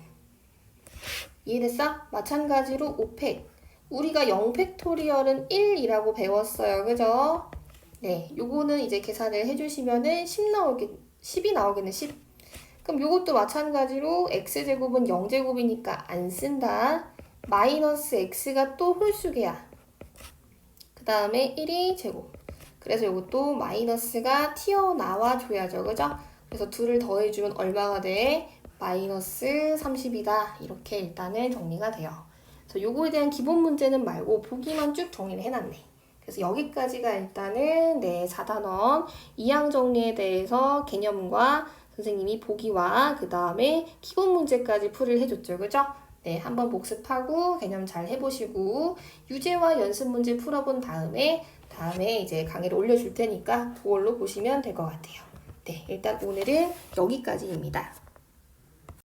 이해됐어? 마찬가지로 5팩. 우리가 0팩토리얼은 1이라고 배웠어요, 그죠? 네, 요거는 이제 계산을 해주시면은 10이 나오겠네, 10. 그럼 요것도 마찬가지로 x제곱은 0제곱이니까 안 쓴다. 마이너스 x가 또 홀수계야. 그 다음에 1이 제곱. 그래서 이것도 마이너스가 튀어나와 줘야죠. 그죠? 그래서 2를 더해주면 얼마가 돼? 마이너스 30이다. 이렇게 일단은 정리가 돼요. 그래서 요거에 대한 기본 문제는 말고 보기만 쭉 정리를 해놨네. 그래서 여기까지가 일단은 4단원 이항 정리에 대해서 개념과 선생님이 보기와 그 다음에 기본 문제까지 풀이를 해줬죠. 그죠? 네, 한번 복습하고 개념 잘 해보시고 유제와 연습 문제 풀어본 다음에 이제 강의를 올려줄 테니까 그걸로 보시면 될 것 같아요. 네, 일단 오늘은 여기까지입니다.